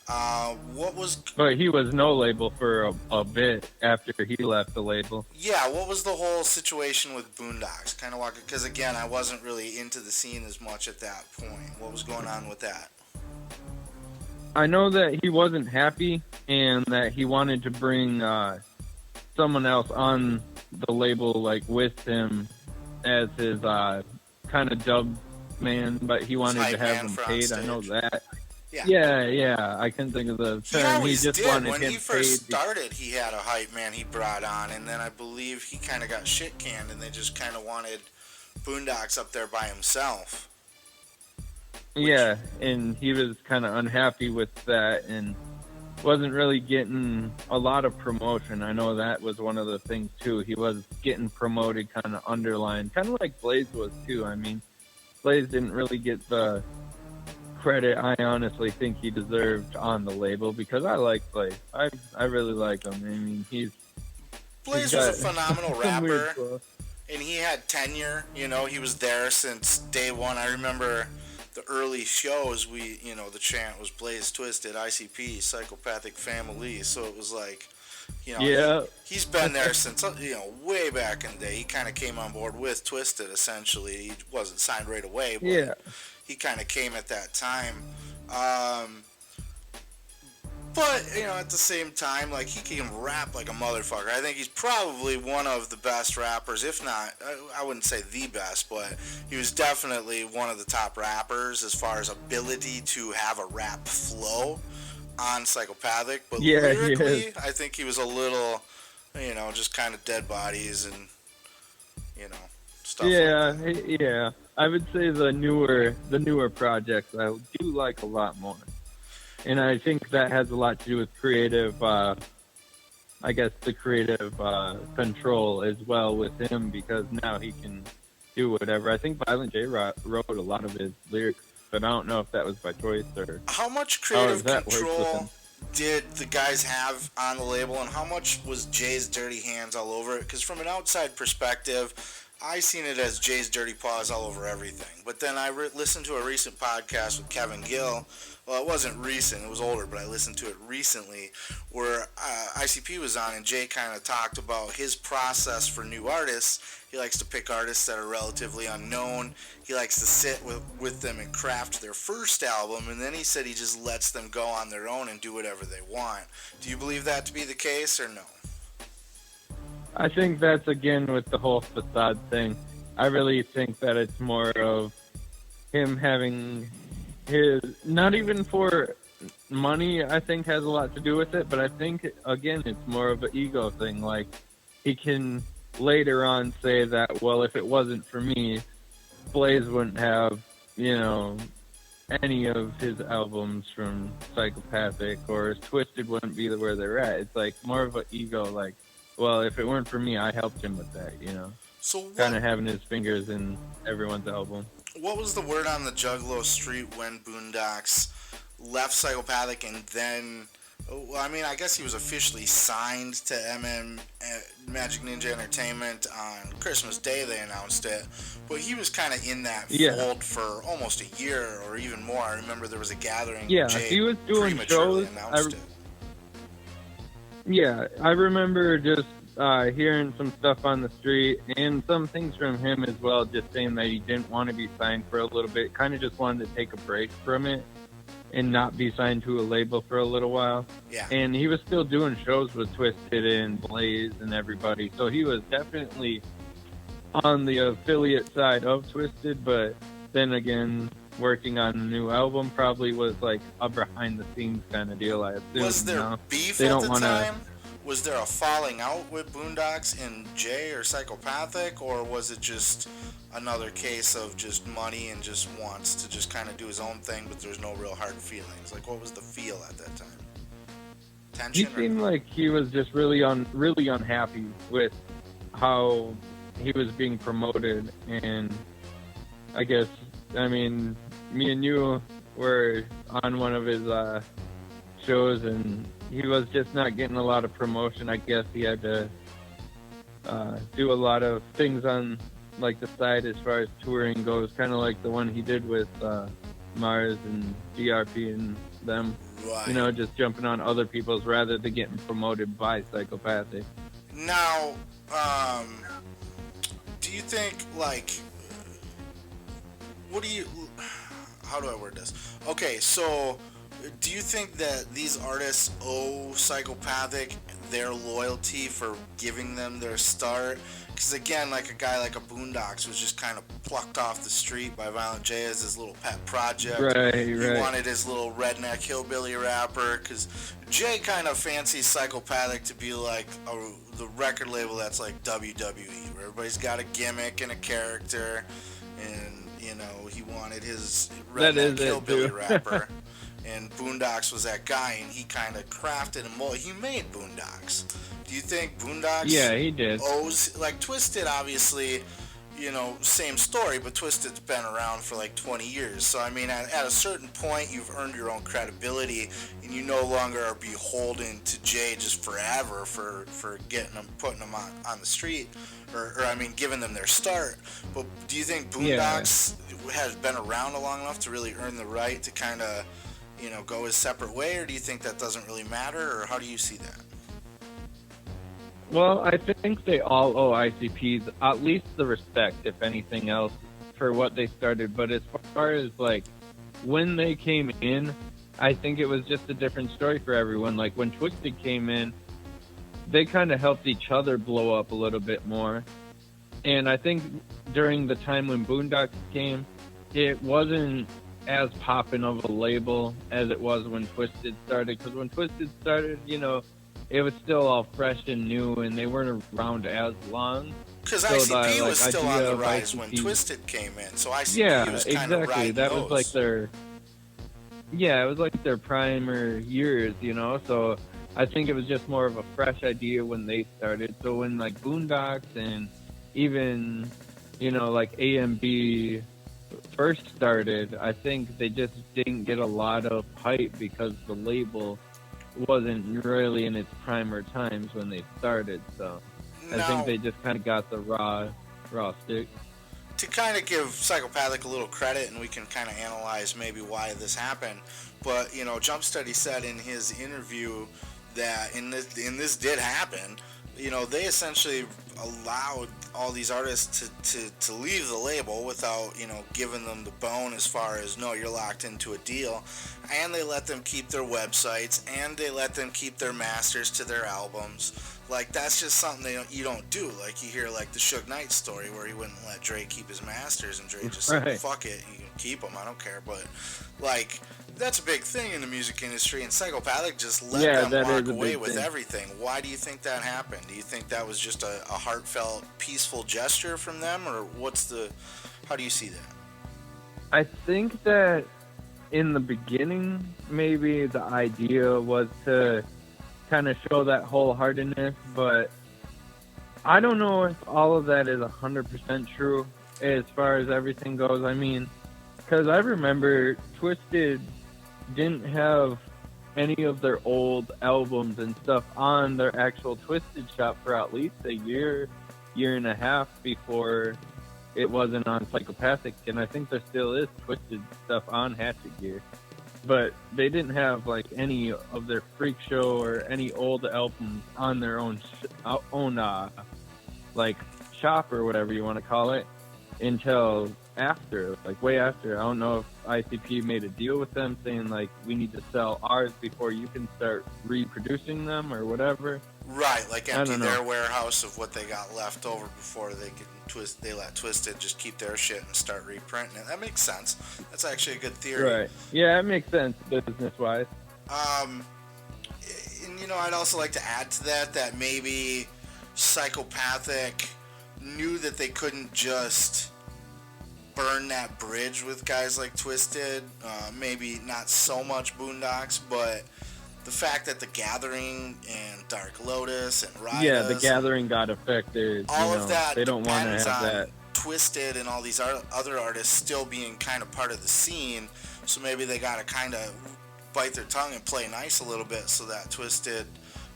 But he was no label for a bit after he left the label. Yeah, what was the whole situation with Boondocks? Kind of walk, because again, I wasn't really into the scene as much at that point. What was going on with that? I know that he wasn't happy and that he wanted to bring someone else on the label, like, with him as his kind of dub man, but he wanted to have him paid. I know that. Yeah. I couldn't think of the term. He just did. Wanted when him he first started, he had a hype man he brought on, and then I believe he kind of got shit canned, and they just kind of wanted Boondocks up there by himself. Yeah, and he was kind of unhappy with that and wasn't really getting a lot of promotion. I know that was one of the things, too. He was getting promoted kind of underlined, kind of like Blaze was, too. I mean, Blaze didn't really get the credit I honestly think he deserved on the label, because I like Blaze. I really like him. I mean, Blaze was a phenomenal rapper, and he had tenure. You know, he was there since day one. I remember the early shows, the chant was Blaze Twiztid, ICP, Psychopathic Family. So it was like, he's been there since, way back in the day. He kind of came on board with Twiztid, essentially. He wasn't signed right away, but he kind of came at that time. But, at the same time, like, he can rap like a motherfucker. I think he's probably one of the best rappers, if not, I wouldn't say the best, but he was definitely one of the top rappers as far as ability to have a rap flow on Psychopathic. But lyrically, I think he was a little, just kind of dead bodies and, stuff like that. Yeah. I would say the newer projects I do like a lot more. And I think that has a lot to do with creative, the creative control as well with him, because now he can do whatever. I think Violent J wrote a lot of his lyrics, but I don't know if that was by choice or... How much creative control did the guys have on the label, and how much was Jay's dirty hands all over it? Because from an outside perspective, I seen it as Jay's dirty paws all over everything. But then I listened to a recent podcast with Kevin Gill. Well, it wasn't recent, it was older, but I listened to it recently, where ICP was on, and Jay kind of talked about his process for new artists. He likes to pick artists that are relatively unknown. He likes to sit with them and craft their first album, and then he said he just lets them go on their own and do whatever they want. Do you believe that to be the case, or no? I think that's, again, with the whole facade thing. I really think that it's more of him having his, not even for money, I think has a lot to do with it, but I think, again, it's more of an ego thing. Like, he can later on say that, well, if it wasn't for me, Blaze wouldn't have, any of his albums from Psychopathic, or Twiztid wouldn't be where they're at. It's like more of an ego, like, well, if it weren't for me, I helped him with that, So kind of having his fingers in everyone's album. what was the word on the Juggalo street when Boondocks left Psychopathic and then, well, I mean, I guess he was officially signed to Magic Ninja Entertainment on Christmas Day, they announced it, but he was kind of in that fold for almost a year or even more. I remember there was a gathering. Yeah, Jay he was doing shows. Yeah, I remember just hearing some stuff on the street and some things from him as well, just saying that he didn't want to be signed for a little bit, kind of just wanted to take a break from it and not be signed to a label for a little while. Yeah. And he was still doing shows with Twiztid and Blaze and everybody, so he was definitely on the affiliate side of Twiztid, but then again, working on a new album probably was like a behind-the-scenes kind of deal, I assume. Was there beef at the time? Was there a falling out with Boondocks and Jay or Psychopathic, or was it just another case of just money and just wants to just kind of do his own thing, but there's no real hard feelings? Like, what was the feel at that time? Tension? He seemed like he was just really unhappy with how he was being promoted, and I guess, I mean, me and you were on one of his shows, and he was just not getting a lot of promotion. I guess he had to do a lot of things on like the side as far as touring goes, kind of like the one he did with Mars and DRP and them. Right. Just jumping on other people's rather than getting promoted by Psychopathic. Now, do you think, like, how do I word this? Okay, so do you think that these artists owe Psychopathic their loyalty for giving them their start? Because again, like a guy like a Boondocks was just kind of plucked off the street by Violent J as his little pet project. Right. He wanted his little redneck hillbilly rapper, because Jay kind of fancies Psychopathic to be like the record label that's like WWE, where everybody's got a gimmick and a character, and he wanted his redneck hillbilly rapper. And Boondocks was that guy, and he kind of crafted and he made Boondocks. Do you think Boondocks? Yeah, he did. Owes, like, Twiztid, obviously, same story, but Twiztid's been around for like 20 years. So I mean, at a certain point, you've earned your own credibility, and you no longer are beholden to Jay just forever for getting them, putting them on the street, or I mean, giving them their start. But do you think Boondocks has been around long enough to really earn the right to kind of go his separate way, or do you think that doesn't really matter, or how do you see that? Well, I think they all owe ICPs at least the respect, if anything else, for what they started. But as far as, like, when they came in, I think it was just a different story for everyone. Like, when Twiztid came in, they kind of helped each other blow up a little bit more. And I think during the time when Boondocks came, it wasn't as poppin' of a label as it was when Twiztid started. Because when Twiztid started, it was still all fresh and new, and they weren't around as long. Because ICP was still on the rise when Twiztid came in, so ICP was kind of riding that was like their... Yeah, it was like their primer years, so I think it was just more of a fresh idea when they started. So when, like, Boondocks and even, like, AMB first started, I think they just didn't get a lot of hype because the label wasn't really in its primer times when they started. So I think they just kind of got the raw stick. To kind of give Psychopathic a little credit, and we can kind of analyze maybe why this happened, but Jump Study said in his interview that in this did happen. They essentially allowed all these artists to leave the label without, giving them the bone as far as, no, you're locked into a deal. And they let them keep their websites, and they let them keep their masters to their albums. Like, that's just something you don't do. Like, you hear, like, the Suge Knight story where he wouldn't let Dre keep his masters, and Dre just said, fuck it, you can keep them, I don't care. But, like, that's a big thing in the music industry, and Psychopathic just let them walk away with everything. Why do you think that happened? Do you think that was just a heartfelt, peaceful gesture from them, or how do you see that? I think that in the beginning, maybe the idea was to kind of show that wholeheartedness, but I don't know if all of that is 100% true as far as everything goes. I mean, because I remember Twiztid didn't have any of their old albums and stuff on their actual Twiztid shop for at least a year and a half before it wasn't on Psychopathic, and I think there still is Twiztid stuff on Hatchet Gear. But they didn't have like any of their Freak Show or any old albums on their own like shop or whatever you want to call it until after, like way after. I don't know if ICP made a deal with them saying like we need to sell ours before you can start reproducing them or whatever. Right, like empty their warehouse of what they got left over before they could they let Twiztid just keep their shit and start reprinting it. That makes sense. That's actually a good theory. Right. Yeah, it makes sense business-wise. And, you know, I'd also like to add to that maybe Psychopathic knew that they couldn't just burn that bridge with guys like Twiztid. Maybe not so much Boondocks, but the fact that The Gathering and Dark Lotus and Ridas, yeah, The Gathering got affected. All of that they don't want to have that. Twiztid and all these other artists still being kind of part of the scene, so maybe they got to kind of bite their tongue and play nice a little bit so that Twiztid,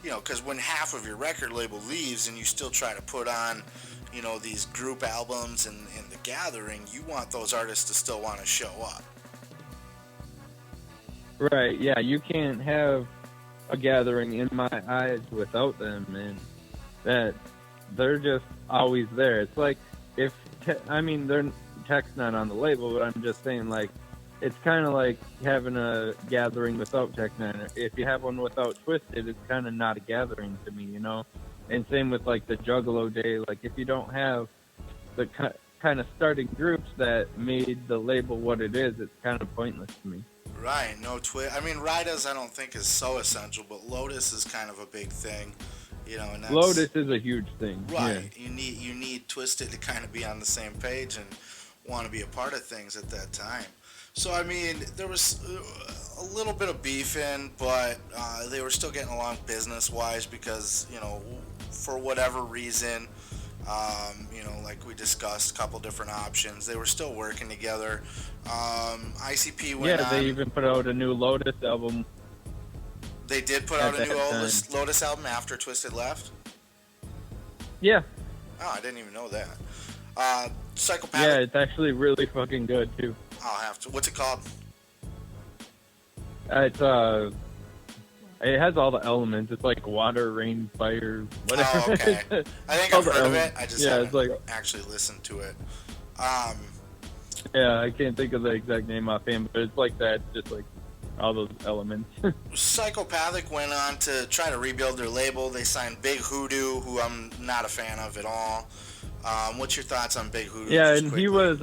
you know, because when half of your record label leaves and you still try to put on, you know, these group albums and The Gathering, you want those artists to still want to show up. Right, yeah, you can't have a Gathering in my eyes without them, and that they're just always there. It's like they're Tech's not on the label, but I'm just saying, like, it's kind of like having a Gathering without Tech Nine. If you have one without Twiztid, it's kind of not a Gathering to me, you know. And same with like the Juggalo day. Like, if you don't have the kind of starting groups that made the label what it is, it's kind of pointless to me. Right, no I mean, Ridas I don't think is so essential, but Lotus is kind of a big thing, you know. And that's, Lotus is a huge thing. Right, yeah. You need Twiztid to kind of be on the same page and want to be a part of things at that time. So I mean, there was a little bit of beefing, but they were still getting along business-wise because, you know, for whatever reason, you know, like we discussed, a couple different options. They were still working together. ICP went on. Yeah, they even put out a new Lotus album. They did put out a new Lotus album after Twiztid left? Yeah. Oh, I didn't even know that. Psychopathic. Yeah, it's actually really fucking good, too. I'll have to. What's it called? It's, it has all the elements. It's like water, rain, fire, whatever. Oh, okay. I think I've heard of it. I just haven't actually listened to it. Yeah, I can't think of the exact name offhand, but it's like that. It's just like all those elements. Psychopathic went on to try to rebuild their label. They signed Big Hoodoo, who I'm not a fan of at all. What's your thoughts on Big Hoodoo? Yeah, and quickly? he was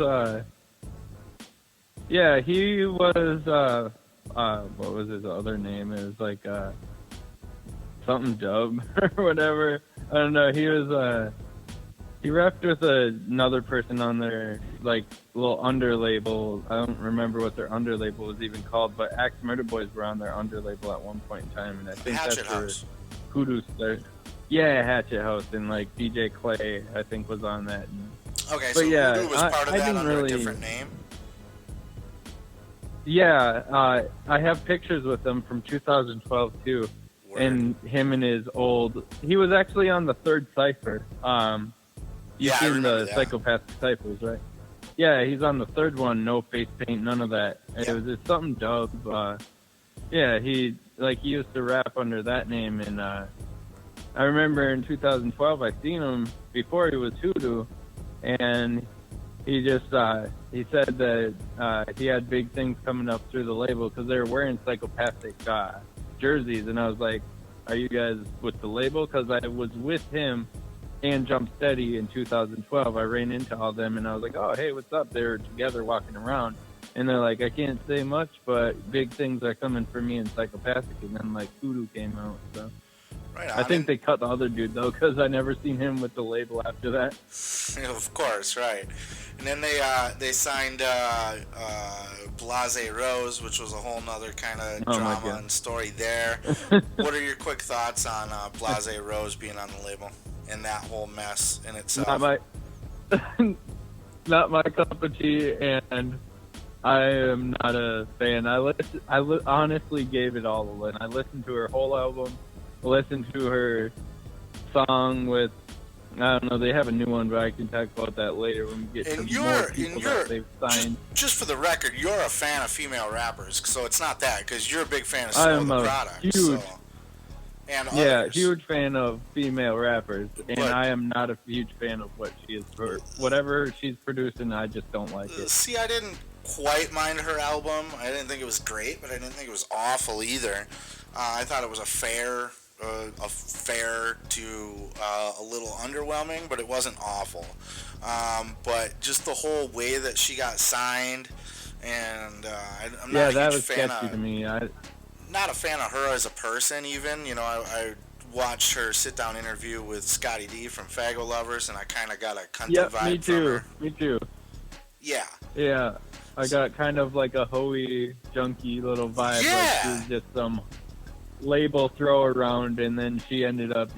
what was his other name? It was like something Dub or whatever. I don't know. He was he rapped with another person on their like little under label. I don't remember what their under label was even called, but Axe Murder Boys were on their under label at one point in time, and I think Hatchet that's House. where Hoodoo started. Yeah, Hatchet House, and like DJ Clay, I think, was on that. Okay, so yeah, Hoodoo was part of that under a different name? Yeah, I have pictures with him from 2012 too. Word. And him and his old. He was actually on the third cipher. You've seen the Psychopathic ciphers, right? Yeah, he's on the third one. No face paint, none of that. Yep. It was just something Dub. Yeah, he used to rap under that name, and I remember in 2012 I seen him before he was Hoodoo, and he just he said that he had big things coming up through the label because they were wearing Psychopathic jerseys, and I was like, are you guys with the label? Because I was with him and Jump Steady in 2012. I ran into all them, and I was like, oh, hey, what's up? They were together walking around. And they're like, I can't say much, but big things are coming for me and Psychopathic. And then, like, Voodoo came out, so... Right on. I think they cut the other dude, though, because I never seen him with the label after that. Of course, right. And then they signed Blase Rose, which was a whole nother kind of drama and story there. What are your quick thoughts on Blase Rose being on the label and that whole mess in itself? Not my cup of tea, and I am not a fan. I honestly gave it all a listen. I listened to her whole album. Listen to her song with, I don't know, they have a new one, but I can talk about that later when we get to more people that they've signed. Just for the record, you're a fan of female rappers, so it's not that, because you're a big fan of Snow the Product. Huge fan of female rappers, and I am not a huge fan of what she is. Whatever she's producing, I just don't like it. See, I didn't quite mind her album. I didn't think it was great, but I didn't think it was awful either. I thought it was a fair to a little underwhelming, but it wasn't awful. But just the whole way that she got signed, and I'm not a huge fan sketchy to me. Not a fan of her as a person, even. You know, I watched her sit-down interview with Scotty D from Faggot Lovers, and I kind of got a cunty vibe from her. Me too. Yeah. Yeah. I got kind of like a hoey, junky little vibe. Yeah. Like she was just some label throw around, and then she ended up,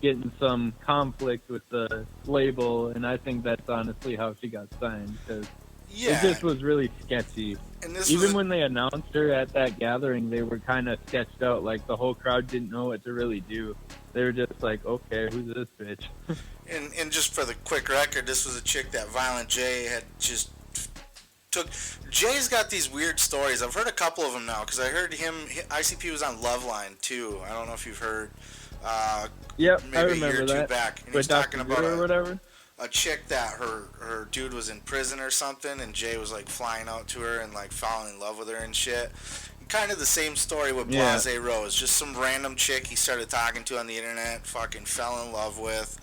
getting some conflict with the label, and I think that's honestly how she got signed, because it just was really sketchy. And even when they announced her at that gathering, they were kind of sketched out, like the whole crowd didn't know what to really do. They were just like, okay, who's this bitch? and just for the quick record, this was a chick that Violent J had just took. Jay's got these weird stories. I've heard a couple of them now, because I heard ICP was on Loveline too. I don't know if you've heard. Yep, maybe I remember a year or that. two back. And he's talking about a chick that her dude was in prison or something, and Jay was like flying out to her and like falling in love with her and shit. Kind of the same story with Blase Rose. Just some random chick he started talking to on the internet, fucking fell in love with,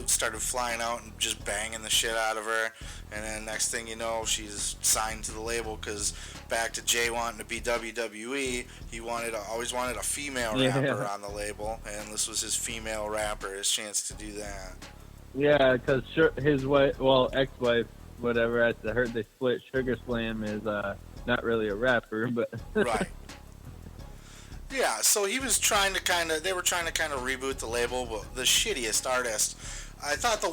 started flying out and just banging the shit out of her. And then next thing you know, she's signed to the label, because back to Jay wanting to be WWE, he always wanted a female rapper on the label, and this was his female rapper, his chance to do that. Yeah, because his wife, ex-wife, whatever, I heard they split. Sugar Slam is not really a rapper, but right. Yeah, so he was trying to they were trying to reboot the label, but the shittiest artist. I thought the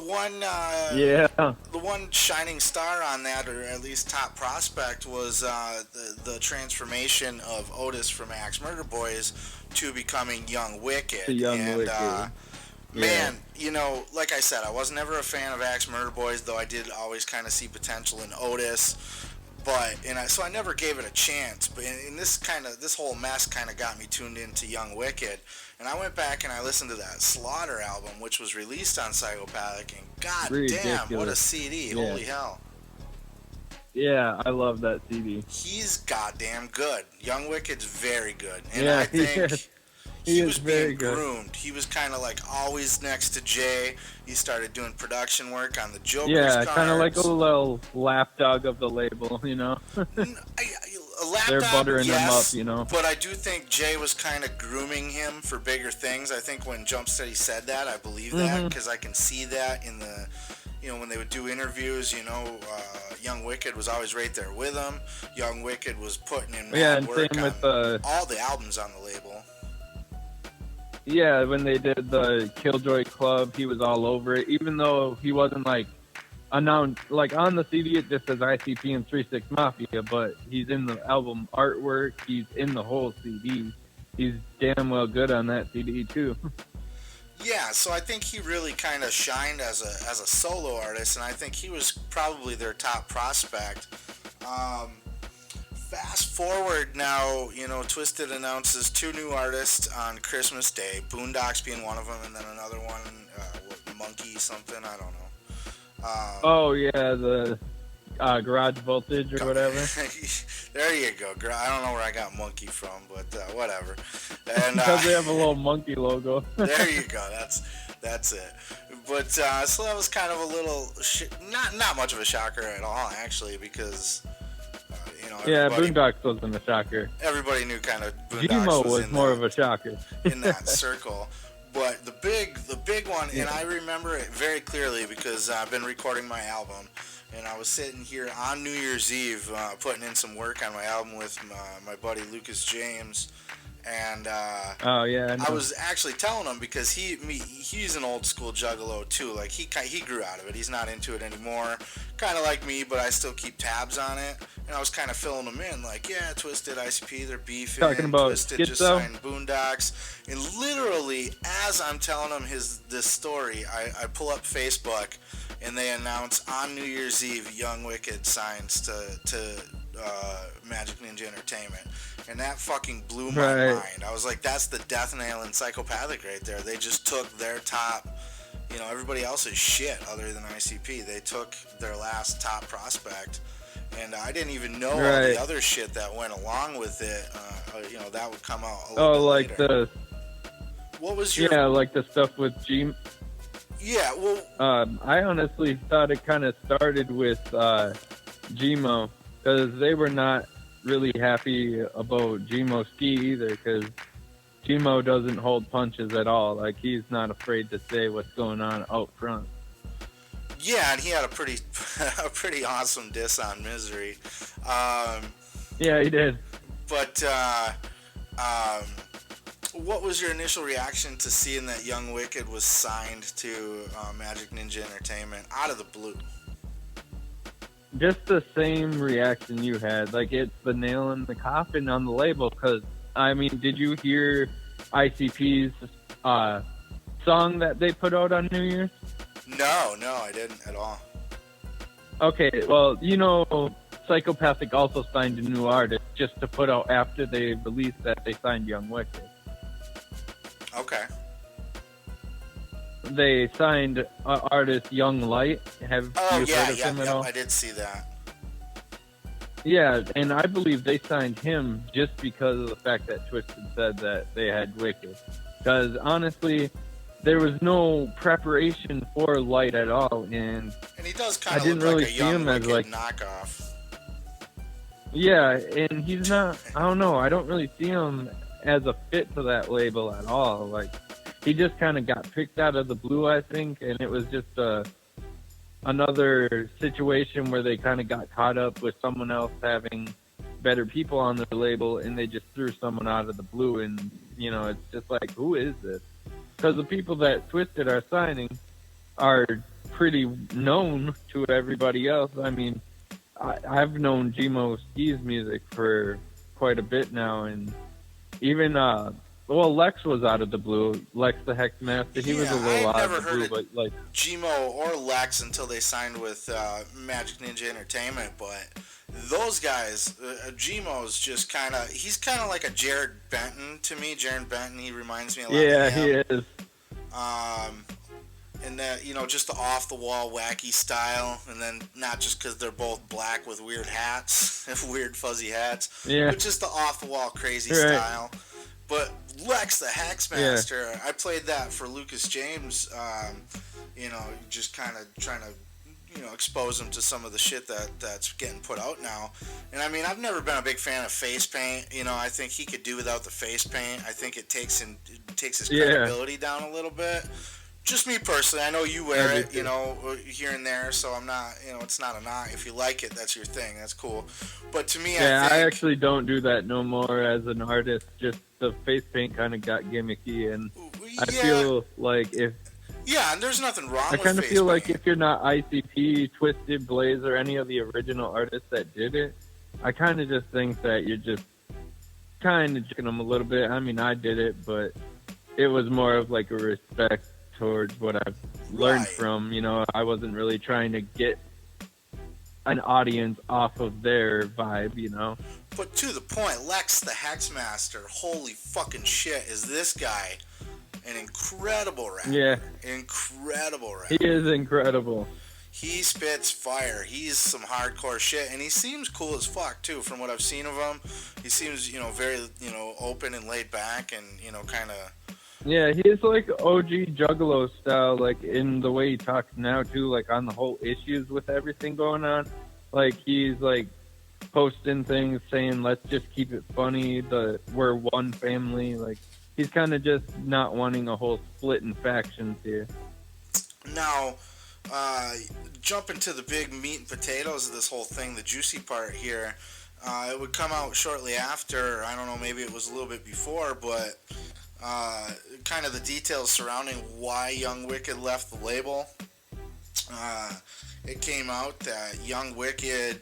one shining star on that, or at least top prospect, was the transformation of Otis from Axe Murder Boys to becoming Young Wicked. Man, like I said, I was never a fan of Axe Murder Boys, though I did always kind of see potential in Otis. So I never gave it a chance. But in this whole mess kind of got me tuned into Young Wicked, and I went back and I listened to that Slaughter album, which was released on Psychopathic, and damn, what a CD! Yeah. Holy hell! Yeah, I love that CD. He's goddamn good. Young Wicked's very good, and I think he was being groomed. He was kind of like always next to Jay. He started doing production work on the Joker's cards. Kind of like a little lapdog of the label, They're buttering him up, But I do think Jay was kind of grooming him for bigger things. I think when Jump Steady said that, I believe that, because I can see that in the, when they would do interviews, Young Wicked was always right there with him. Young Wicked was putting in mad work on all the albums on the label. Yeah, when they did the Killjoy Club, he was all over it, even though he wasn't announced, on the CD it just says ICP and 3-6 Mafia, but he's in the album artwork, he's in the whole CD. He's damn well good on that CD too. Yeah, so I think he really kind of shined as a solo artist, and I think he was probably their top prospect. Fast forward now, Twiztid announces 2 new artists on Christmas Day, Boondocks being one of them, and then another one, Monkey something, I don't know. Garage Voltage or whatever. There you go. I don't know where I got monkey from, but whatever. And Because they have a little monkey logo. there you go. That's it. But so that was kind of a little not much of a shocker at all, actually, because yeah, Boondocks wasn't a shocker. Everybody knew kind of Boondocks Gmo was more of a shocker in that circle. But the big one, and I remember it very clearly because I've been recording my album, and I was sitting here on New Year's Eve putting in some work on my album with my buddy Lucas James, and I was actually telling him because he's an old school Juggalo too. Like he grew out of it. He's not into it anymore. Kind of like me, but I still keep tabs on it. And I was kind of filling them in, like, yeah, Twiztid, ICP, they're beefing. Talking about Twiztid just signed Boondocks. And literally, as I'm telling him this story, I pull up Facebook, and they announce on New Year's Eve, Young Wicked signs to Magic Ninja Entertainment. And that fucking blew my mind. I was like, that's the death nail in Psychopathic right there. They just took their top, everybody else's shit other than ICP. They took their last top prospect. And I didn't even know all the other shit that went along with it. That would come out a little bit later. What was your... Yeah, like the stuff with G... Yeah, well... I honestly thought it kind of started with Gmo, because they were not really happy about Gmo Ski either, because Gmo doesn't hold punches at all. Like, he's not afraid to say what's going on out front. Yeah, and he had a pretty awesome diss on Misery. Yeah, he did. But what was your initial reaction to seeing that Young Wicked was signed to Magic Ninja Entertainment out of the blue? Just the same reaction you had. Like, it's the nail in the coffin on the label. Because, I mean, did you hear ICP's song that they put out on New Year's? No, I didn't at all. Okay, well, Psychopathic also signed a new artist just to put out after they released that they signed Young Wicked. Okay. They signed artist Young Light. Have you heard of him at all? I did see that. Yeah, and I believe they signed him just because of the fact that Twiztid said that they had Wicked. Because honestly, there was no preparation for Light at all, and he does kind of look like a Young Wicked knockoff. Yeah, and he's not. I don't know. I don't really see him as a fit to that label at all. Like, he just kind of got picked out of the blue, I think, and it was just another situation where they kind of got caught up with someone else having better people on their label, and they just threw someone out of the blue, and it's just like, who is this? Because the people that Twiztid are signing are pretty known to everybody else. I mean, I've known Gmo Ski's music for quite a bit now, and even Lex was out of the blue. Lex the Hex Master, he was a little out of the blue, but like Gmo or Lex until they signed with Magic Ninja Entertainment. But those guys, Gmo's just he's kind of like a Jared Benton to me. Jared Benton, he reminds me a lot. Yeah, of him. He is. And that, just the off-the-wall wacky style, and then not just because they're both black with weird hats, weird fuzzy hats, but just the off-the-wall crazy style. But Lex, the Hacksmaster, I played that for Lucas James, just kind of trying to, expose him to some of the shit that's getting put out now. And I mean, I've never been a big fan of face paint. I think he could do without the face paint. I think it takes his credibility down a little bit. Just me personally. I know you wear it, here and there, so I'm not, it's not a knock. If you like it, that's your thing. That's cool. But to me, I actually don't do that no more as an artist. Just the face paint kind of got gimmicky, and I feel like and there's nothing wrong with I kind of feel paint. like if you're not ICP, Twiztid, Blaze, or any of the original artists that did it, I kind of just think that you're just kind of jicking them a little bit. I mean, I did it, but it was more of like a respect towards what I've learned from, I wasn't really trying to get an audience off of their vibe, But to the point, Lex the Hacksmaster, holy fucking shit, is this guy an incredible rapper? Yeah. Incredible rapper. He is incredible. he spits fire. He's some hardcore shit, and he seems cool as fuck too. From what I've seen of him, he seems very open and laid back, and kind of. Yeah, he's like OG Juggalo style, like in the way he talks now too, like on the whole issues with everything going on. Like he's like posting things saying, "Let's just keep it funny. We're one family." Like he's kind of just not wanting a whole split in factions here. Now, jump into the big meat and potatoes of this whole thing, the juicy part here. It would come out shortly after. I don't know, maybe it was a little bit before, but kind of the details surrounding why Young Wicked left the label. It came out that Young Wicked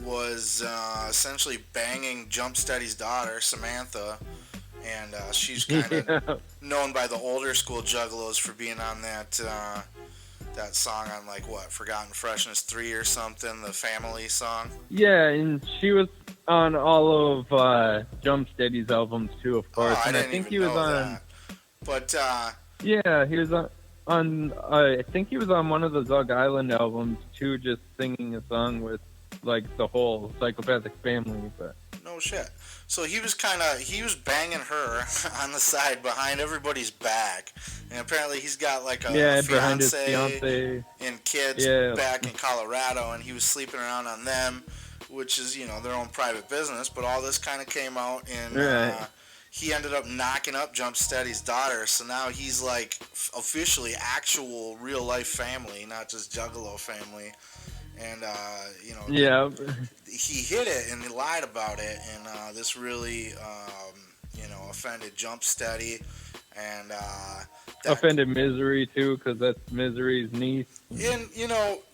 was essentially banging Jump Steady's daughter, Samantha, and she's kind of known by the older school Juggalos for being on that song on Forgotten Freshness 3 or something, the family song. Yeah, and she was on all of Jump Steady's albums too, of course. I think he was on that. But yeah, he was on I think he was on one of the Zug Island albums too, just singing a song with like the whole Psychopathic family. But no shit. So he was banging her on the side behind everybody's back, and apparently he's got like a fiance and kids back in Colorado, and he was sleeping around on them, which is their own private business. But all this kind of came out, and he ended up knocking up Jump Steady's daughter. So now he's like officially actual real life family, not just Juggalo family. And he hid it and he lied about it, and this really offended Jump Steady, and offended Misery too, because that's Misery's niece. And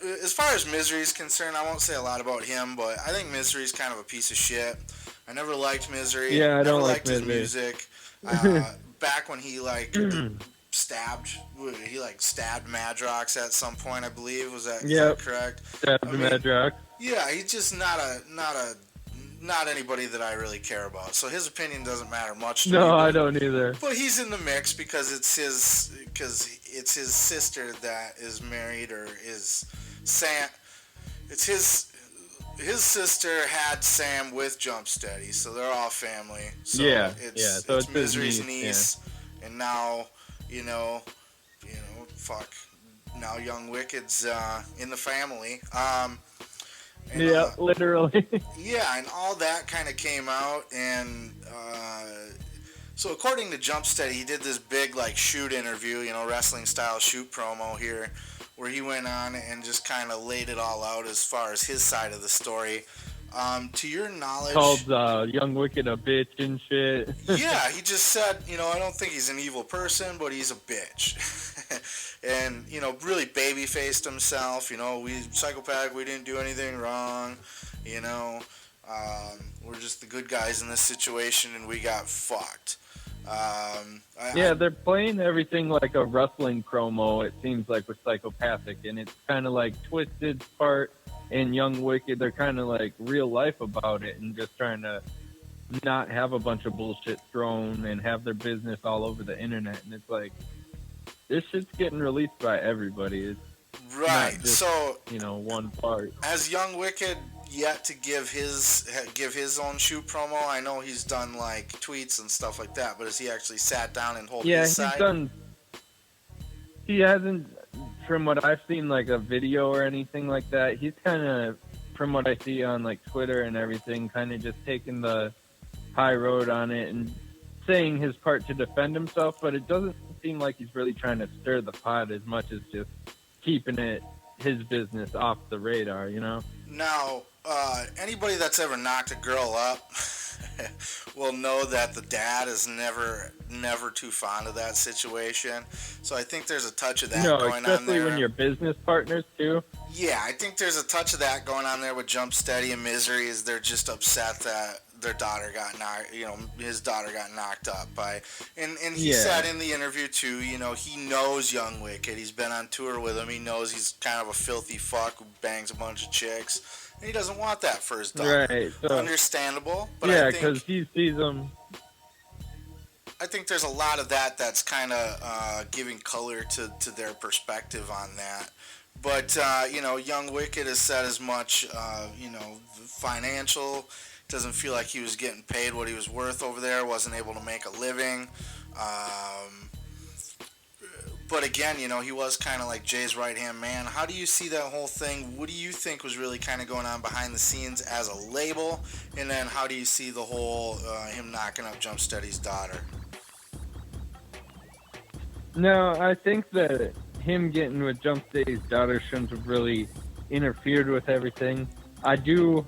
as far as Misery's concerned, I won't say a lot about him, but I think Misery's kind of a piece of shit. I never liked Misery. Yeah, I never don't liked like his music. Back when he stabbed Madrox at some point, I believe. Is that correct? Stabbed Madrox. Yeah, he's just not anybody that I really care about. So his opinion doesn't matter much to me. No, I don't either. But he's in the mix because it's his sister that is married, or is Sam. It's his sister had Sam with Jump Steady, so they're all family. So it's Misery's niece, and now now Young Wicked's in the family. Literally. Yeah, and all that kind of came out, and so according to Jump Steady, he did this big shoot interview, wrestling style shoot promo here, where he went on and just kind of laid it all out as far as his side of the story. To your knowledge, called Young Wicked a bitch and shit. Yeah, he just said, I don't think he's an evil person, but he's a bitch. And, really baby-faced himself. We Psychopathic, we didn't do anything wrong. We're just the good guys in this situation, and we got fucked. They're playing everything like a wrestling promo, it seems like, with Psychopathic, and it's kind of like Twiztid's part and Young Wicked. They're kind of like real life about it and just trying to not have a bunch of bullshit thrown and have their business all over the internet. And it's like, this shit's getting released by everybody. It's right. Just, so one part. Has Young Wicked yet to give his own shoot promo? I know he's done tweets and stuff like that, but has he actually sat down and hold his side? He hasn't, from what I've seen, a video or anything like that. He's kind of, from what I see on Twitter and everything, kind of just taking the high road on it and saying his part to defend himself, but it doesn't seem like he's really trying to stir the pot as much as just keeping it his business off the radar, Now, anybody that's ever knocked a girl up will know that the dad is never too fond of that situation. So I think there's a touch of that going on there. Especially when you're business partners too. Yeah, I think there's a touch of that going on there with Jump Steady and Misery. Is they're just upset that their daughter got his daughter got knocked up by, and he said in the interview too, he knows Young Wicked. He's been on tour with him. He knows he's kind of a filthy fuck who bangs a bunch of chicks. And he doesn't want that for his daughter. Right. So, understandable. But yeah, because he sees them. I think there's a lot of that's kind of giving color to their perspective on that. But, Young Wicked has said as much, financial. Doesn't feel like he was getting paid what he was worth over there, wasn't able to make a living. Um, but again, he was kind of like Jay's right hand man. How do you see that whole thing? What do you think was really kind of going on behind the scenes as a label? And then how do you see the whole him knocking up Jump Steady's daughter? No, I think that him getting with Jump Steady's daughter shouldn't have really interfered with everything. I do,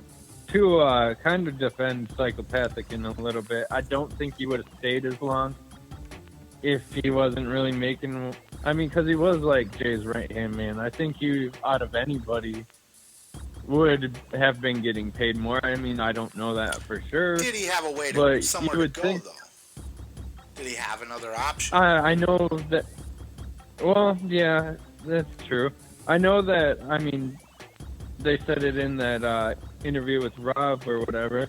to kind of defend Psychopathic in a little bit, I don't think he would have stayed as long if he wasn't really making... I mean, because he was like Jay's right-hand man. I think he, out of anybody, would have been getting paid more. I mean, I don't know that for sure. Did he have a way to somewhere to go, though? Did he have another option? I know that... Well, yeah, that's true. I know that, I mean, they said it in that interview with Rob or whatever,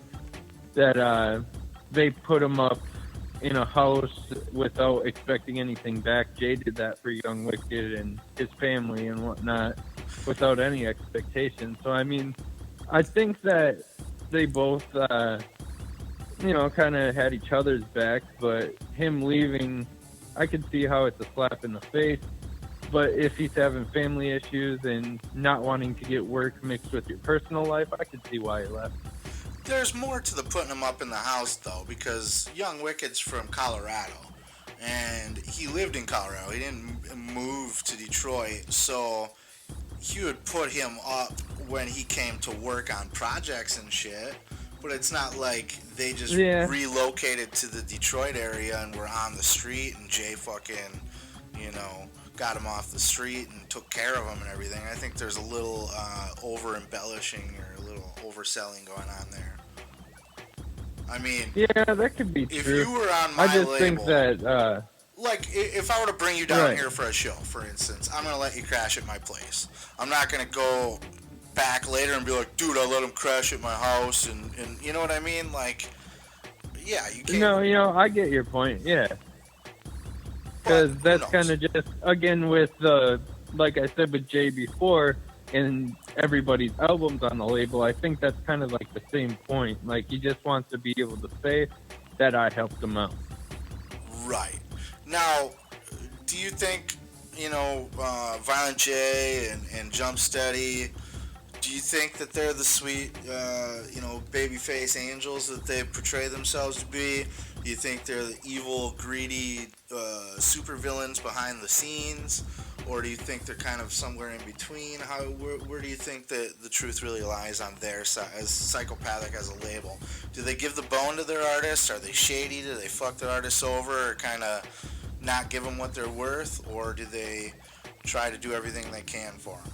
that they put him up in a house without expecting anything back. Jay did that for Young Wicked and his family and whatnot without any expectation. So, I mean, I think that they both, kind of had each other's back, but him leaving, I could see how it's a slap in the face. But if he's having family issues and not wanting to get work mixed with your personal life, I could see why he left. There's more to the putting him up in the house, though, because Young Wicked's from Colorado, and he lived in Colorado. He didn't move to Detroit, so he would put him up when he came to work on projects and shit. But it's not like they just relocated to the Detroit area and were on the street and Jay fucking, got him off the street and took care of him and everything. I think there's a little over-embellishing or a little overselling going on there. I mean... Yeah, that could be true. If you were on my label... I just think that... like, if I were to bring you down here for a show, for instance, I'm going to let you crash at my place. I'm not going to go back later and be like, dude, I let him crash at my house, and you know what I mean? Like, yeah, you can't... No, I get your point, yeah. Because that's kind of just, again, with the, like I said with Jay before, and everybody's albums on the label, I think that's kind of like the same point. Like, he just wants to be able to say that I helped him out. Right. Now, do you think, Violent J and Jump Steady, do you think that they're the sweet, babyface angels that they portray themselves to be? Do you think they're the evil, greedy supervillains behind the scenes? Or do you think they're kind of somewhere in between? Where do you think that the truth really lies on their side, as Psychopathic as a label? Do they give the bone to their artists? Are they shady? Do they fuck their artists over or kind of not give them what they're worth? Or do they try to do everything they can for them?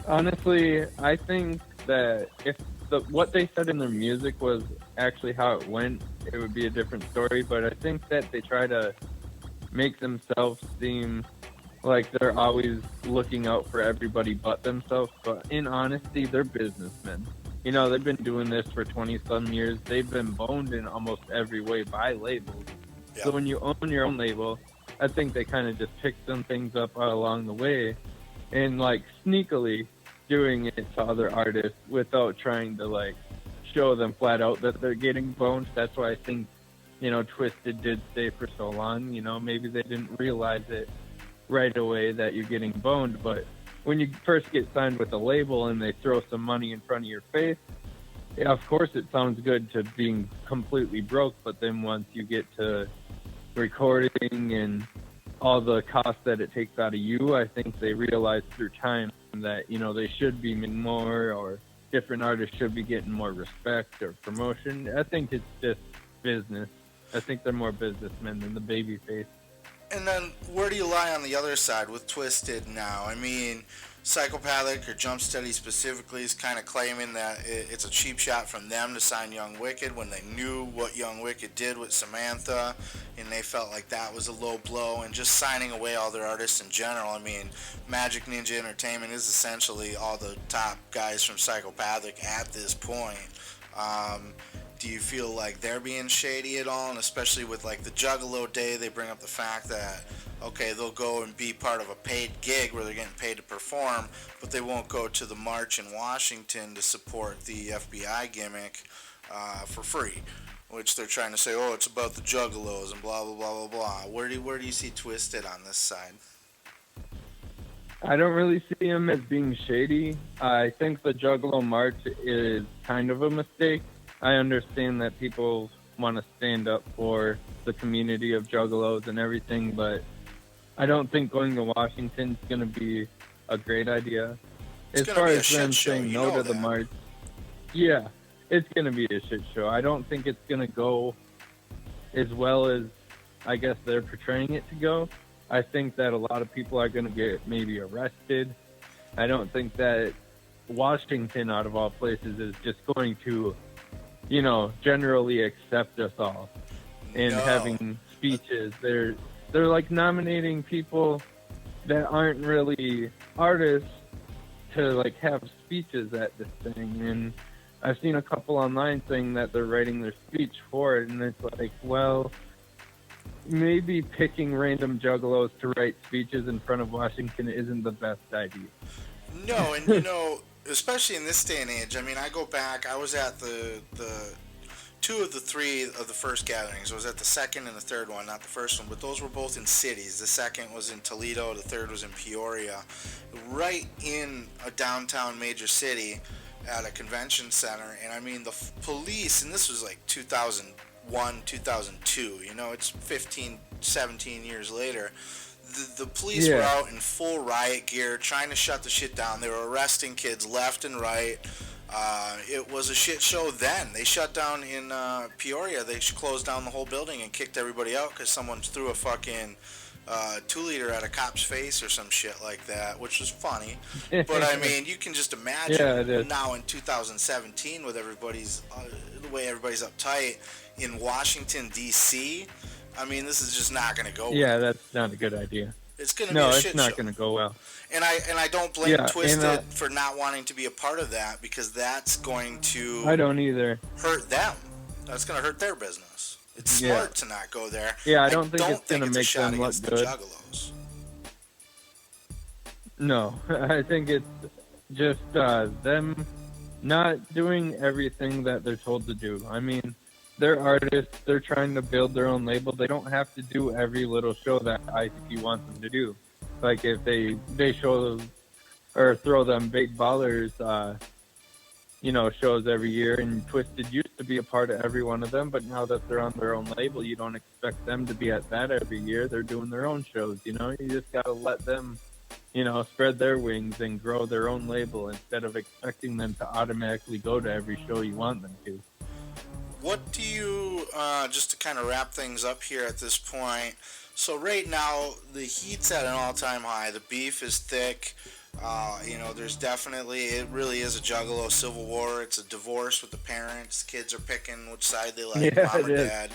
Honestly, I think that if what they said in their music was actually how it went, it would be a different story. But I think that they try to make themselves seem like they're always looking out for everybody but themselves. But in honesty, they're businessmen. They've been doing this for 20-some years. They've been boned in almost every way by labels. Yep. So when you own your own label, I think they kind of just pick some things up along the way and, like, sneakily doing it to other artists without trying to, show them flat out that they're getting boned. That's why I think, Twiztid did stay for so long. Maybe they didn't realize it right away that you're getting boned, but when you first get signed with a label and they throw some money in front of your face, yeah, of course it sounds good to being completely broke, but then once you get to recording and all the costs that it takes out of you, I think they realize through time that, they should be making more, or different artists should be getting more respect or promotion. I think it's just business. I think they're more businessmen than the babyface. And then where do you lie on the other side with Twiztid now? I mean, Psychopathic or Jump Steady specifically is kind of claiming that it's a cheap shot from them to sign Young Wicked when they knew what Young Wicked did with Samantha, and they felt like that was a low blow, and just signing away all their artists in general. I mean, Magic Ninja Entertainment is essentially all the top guys from Psychopathic at this point. Do you feel like they're being shady at all? And especially with like the Juggalo Day, they bring up the fact that, okay, they'll go and be part of a paid gig where they're getting paid to perform, but they won't go to the march in Washington to support the FBI gimmick for free, which they're trying to say, oh, it's about the Juggalos and blah blah blah blah blah. Where do you see Twiztid on this side? I don't really see him as being shady. I think the Juggalo March is kind of a mistake. I understand that people want to stand up for the community of Juggalos and everything, but I don't think going to Washington is going to be a great idea. As far as them saying no to the march, yeah, it's going to be a shit show. I don't think it's going to go as well as I guess they're portraying it to go. I think that a lot of people are going to get maybe arrested. I don't think that Washington, out of all places, is just going to, generally accept us all and having speeches. They're like nominating people that aren't really artists to like have speeches at this thing. And I've seen a couple online saying that they're writing their speech for it, and it's like, well, maybe picking random juggalos to write speeches in front of Washington isn't the best idea. No, and especially in this day and age, I mean, I go back, I was at the two of the three of the first gatherings. I was at the second and the third one, not the first one, but those were both in cities. The second was in Toledo, the third was in Peoria, right in a downtown major city at a convention center. And I mean, the police, and this was like 2001, 2002, it's 15, 17 years later. The police were out in full riot gear trying to shut the shit down. They were arresting kids left and right. It was a shit show then. They shut down in Peoria. They closed down the whole building and kicked everybody out because someone threw a fucking 2-liter at a cop's face or some shit like that, which was funny. But I mean, you can just imagine now in 2017 with everybody's the way everybody's uptight in Washington D.C. I mean, this is just not going to go. Yeah, that's not a good idea. It's going to be a shit show. No, it's not going to go well. And I don't blame Twiztid for not wanting to be a part of that, because that's going to I don't either. hurt them. That's going to hurt their business. It's smart to not go there. Yeah, I don't think it's going to make them look good. Juggalos. No, I think it's just them not doing everything that they're told to do. I mean, they're artists. They're trying to build their own label. They don't have to do every little show that ICP wants them to do. Like if they show or throw them big ballers, shows every year, and Twiztid used to be a part of every one of them, but now that they're on their own label, you don't expect them to be at that every year. They're doing their own shows, You just got to let them, spread their wings and grow their own label instead of expecting them to automatically go to every show you want them to. What do you, just to kind of wrap things up here at this point, so right now the heat's at an all-time high, the beef is thick, there's definitely, it really is a Juggalo civil war. It's a divorce with the parents. Kids are picking which side they like, mom or dad.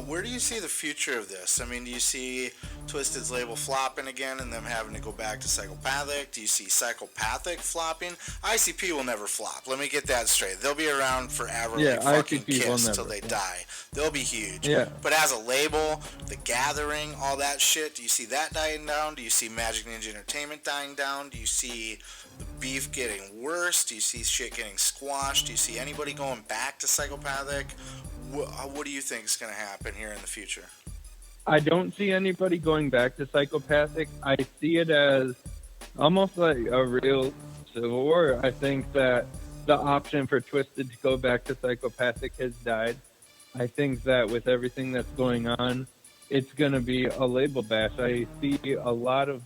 Where do you see the future of this? I mean, do you see Twiztid's label flopping again and them having to go back to Psychopathic? Do you see Psychopathic flopping? ICP will never flop. Let me get that straight. They'll be around forever, like fucking Kiss till they die. They'll be huge. Yeah. But as a label, The Gathering, all that shit, do you see that dying down? Do you see Magic Ninja Entertainment dying down? Do you see the beef getting worse? Do you see shit getting squashed? Do you see anybody going back to Psychopathic? What do you think is going to happen here in the future? I don't see anybody going back to Psychopathic. I see it as almost like a real civil war. I think that the option for Twiztid to go back to Psychopathic has died. I think that with everything that's going on, it's going to be a label bash. I see a lot of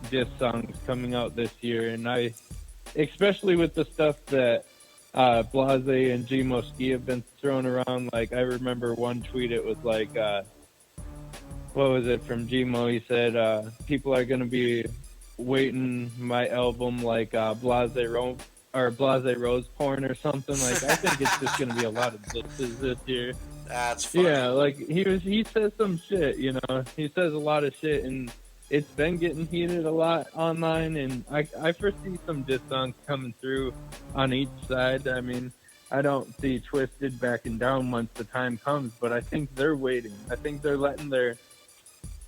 diss songs coming out this year, and especially with the stuff that Blase and G Moski have been thrown around. Like, I remember one tweet, it was like, what was it from G-Mo? He said, people are going to be waiting my album like Blase Rose porn or something. Like, I think it's just going to be a lot of disses this year. That's funny. Yeah, like, he says some shit, He says a lot of shit, and it's been getting heated a lot online, and I foresee some diss songs coming through on each side. I mean, I don't see Twiztid backing down once the time comes, but I think they're waiting. I think they're letting their,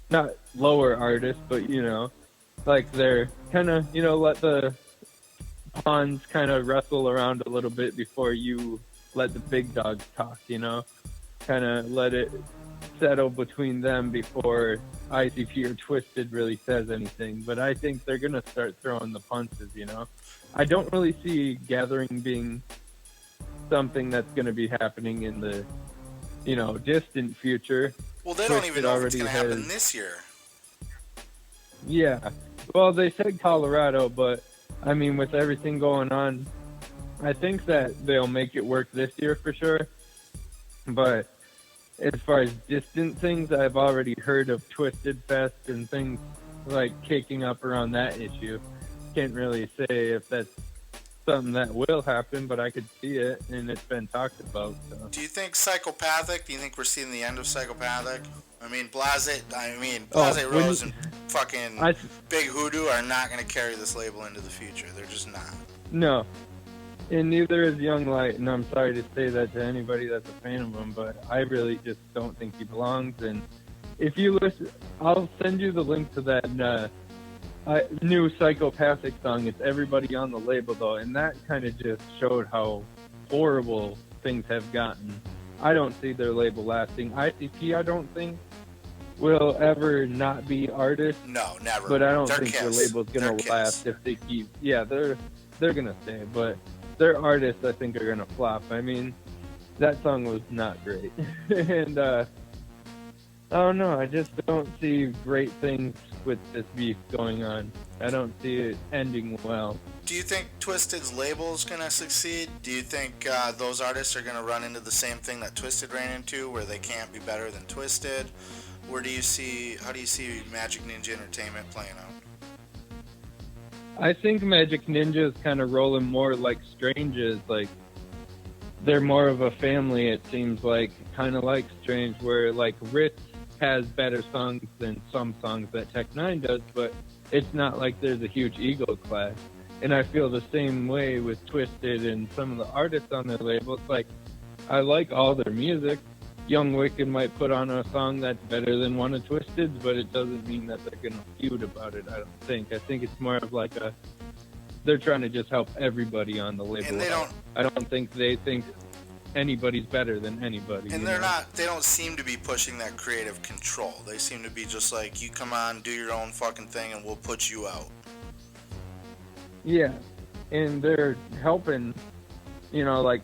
not lower artists, but, like they're kind of, let the pawns kind of wrestle around a little bit before you let the big dogs talk, kind of let it settle between them before ICP or Twiztid really says anything. But I think they're going to start throwing the punches, I don't really see Gathering being something that's going to be happening in the, distant future. Well, they don't even know if it's going to happen this year. Yeah. Well, they said Colorado, but, I mean, with everything going on, I think that they'll make it work this year for sure. But as far as distant things, I've already heard of Twiztid Fest and things like kicking up around that issue. Can't really say if that's something that will happen, but I could see it, and it's been talked about. So. Do you think Psychopathic? Do you think we're seeing the end of Psychopathic? I mean, Blase Rose and fucking Big Hoodoo are not going to carry this label into the future. They're just not. No. And neither is Young Light, and I'm sorry to say that to anybody that's a fan of him, but I really just don't think he belongs. And if you listen, I'll send you the link to that new Psychopathic song. It's Everybody on the Label, though, and that kind of just showed how horrible things have gotten. I don't see their label lasting. ICP, I don't think, will ever not be artists. No, never. But I don't think their label's going to last if they keep... Yeah, they're going to stay, but their artists, I think, are going to flop. I mean, that song was not great. And, I don't know. I just don't see great things with this beef going on. I don't see it ending well. Do you think Twiztid's label is going to succeed? Do you think those artists are going to run into the same thing that Twiztid ran into, where they can't be better than Twiztid? How do you see Magic Ninja Entertainment playing out? I think Magic Ninja is kind of rolling more like Strange's. Like, they're more of a family, it seems like, kind of like Strange, where, like, Ritz has better songs than some songs that Tech Nine does, but it's not like there's a huge ego clash. And I feel the same way with Twiztid and some of the artists on their label. It's like, I like all their music. Young Wicked might put on a song that's better than one of Twiztid's, but it doesn't mean that they're going to feud about it, I don't think. I think it's more of like they're trying to just help everybody on the label. And I don't think they think anybody's better than anybody. And they don't seem to be pushing that creative control. They seem to be just like, you come on, do your own fucking thing, and we'll put you out. Yeah, and they're helping, like,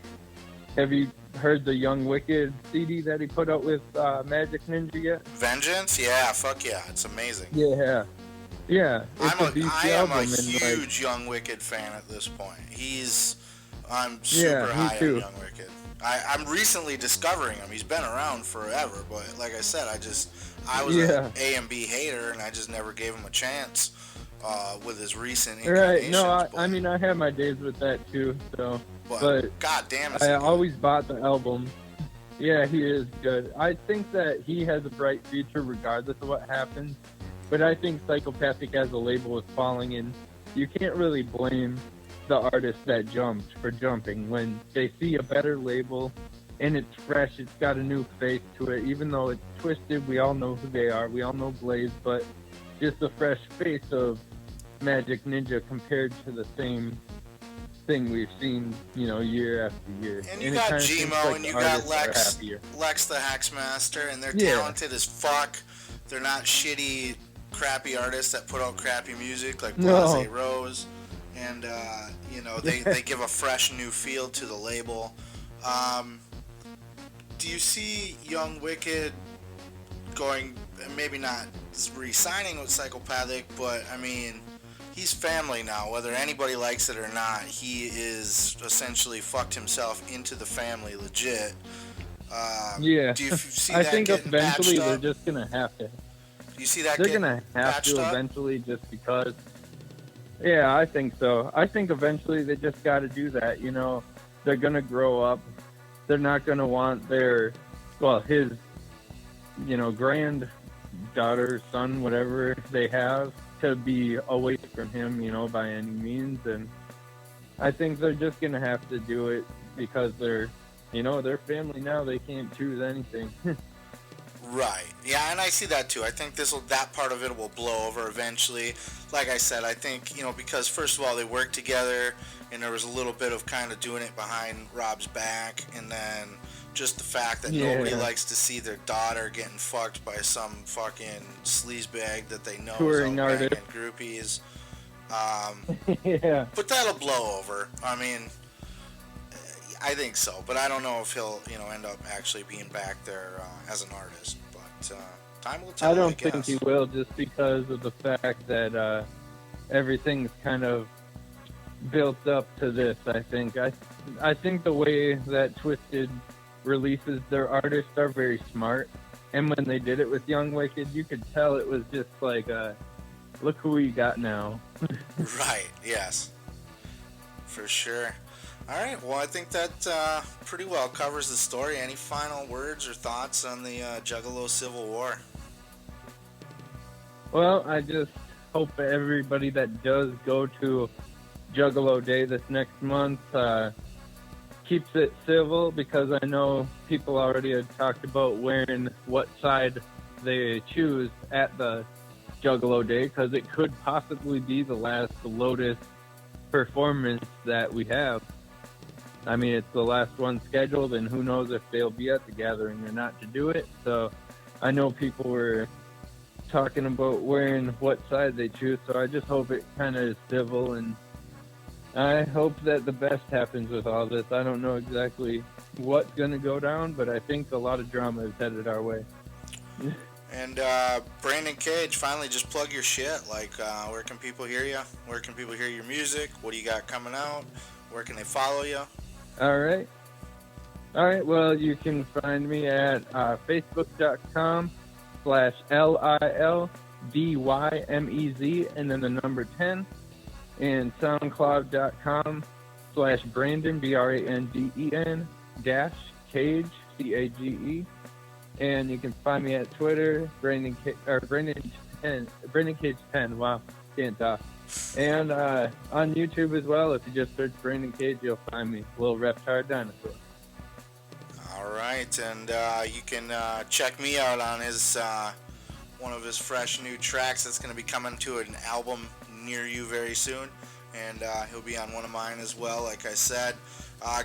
have you heard the Young Wicked CD that he put out with Magic Ninja yet? Vengeance? Yeah, fuck yeah, it's amazing. Yeah. I am a huge Young Wicked fan at this point. I'm super high on Young Wicked. I'm recently discovering him. He's been around forever, but like I said, I was an A and B hater, and I just never gave him a chance with his recent incarnations. Right, no, I mean, I had my days with that too, so... But God damn it! I always bought the album. Yeah, he is good. I think that he has a bright future regardless of what happens. But I think Psychopathic as a label is falling, and you can't really blame the artist that jumped for jumping when they see a better label and it's fresh. It's got a new face to it. Even though it's Twiztid, we all know who they are. We all know Blaze, but just the fresh face of Magic Ninja compared to the same thing we've seen, year after year. And you got Gmo, and you got Lex the Hexmaster, and they're talented as fuck. They're not shitty, crappy artists that put out crappy music like Blase Rose. And, they give a fresh new feel to the label. Do you see Young Wicked going, maybe not re-signing with Psychopathic, but, I mean... He's family now, whether anybody likes it or not. He is essentially fucked himself into the family, legit. Do you see that? I think eventually they're just gonna have to. Do you see that? They're gonna have to eventually, just because. Yeah, I think so. I think eventually they just got to do that. They're gonna grow up. They're not gonna want his, granddaughter, son, whatever they have, to be away from him, by any means. And I think they're just going to have to do it because they're, they're family now. They can't choose anything. Right. Yeah, and I see that too. I think that part of it will blow over eventually. Like I said, I think, because first of all, they worked together and there was a little bit of kind of doing it behind Rob's back, and then just the fact that nobody likes to see their daughter getting fucked by some fucking sleazebag that they know Touring is out artist. banging groupies. Yeah. But that'll blow over. I mean, I think so, but I don't know if he'll, end up actually being back there as an artist. But time will tell. I don't think he will, just because of the fact that everything's kind of built up to this. I think the way that Twiztid releases their artists are very smart, and when they did it with Young Wicked, you could tell it was just like, look who we got now. Right. Yes. For sure. All right, well, I think that pretty well covers the story. Any final words or thoughts on the Juggalo Civil War? Well, I just hope everybody that does go to Juggalo Day this next month keeps it civil, because I know people already had talked about wearing what side they choose at the Juggalo Day, because it could possibly be the last Lotus performance that we have. I mean, it's the last one scheduled, and who knows if they'll be at the gathering or not to do it. So I know people were talking about wearing what side they choose, so I just hope it kind of is civil, and I hope that the best happens with all this. I don't know exactly what's going to go down, but I think a lot of drama is headed our way. And Branden Cage, finally, just plug your shit. Like, where can people hear you? Where can people hear your music? What do you got coming out? Where can they follow you? All right. Well, you can find me at facebook.com/LILDYMEZ and then the number 10, and soundcloud.com/Branden BRANDEN -Cage CAGE, and you can find me at Twitter Branden Cage 10. Wow, can't talk. And on YouTube as well, if you just search Branden Cage, you'll find me, Little Reptile Dinosaur. All right, and you can check me out on his one of his fresh new tracks that's going to be coming to an album near you very soon, and he'll be on one of mine as well, like I said.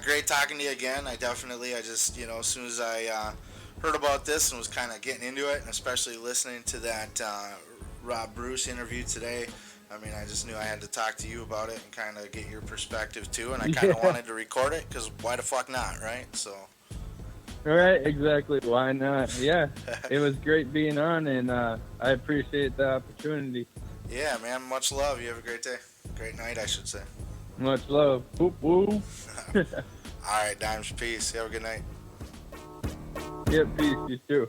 Great talking to you again. I just, as soon as I heard about this and was kind of getting into it, and especially listening to that Rob Bruce interview today, I mean, I just knew I had to talk to you about it and kind of get your perspective too, and I kind of wanted to record it, because why the fuck not, right? So. All right, exactly. Why not? Yeah, it was great being on, and I appreciate the opportunity. Yeah, man, much love. You have a great day. Great night, I should say. Much love. Whoop, whoop. All right, Dimes, peace. You have a good night. Yeah, peace. You too.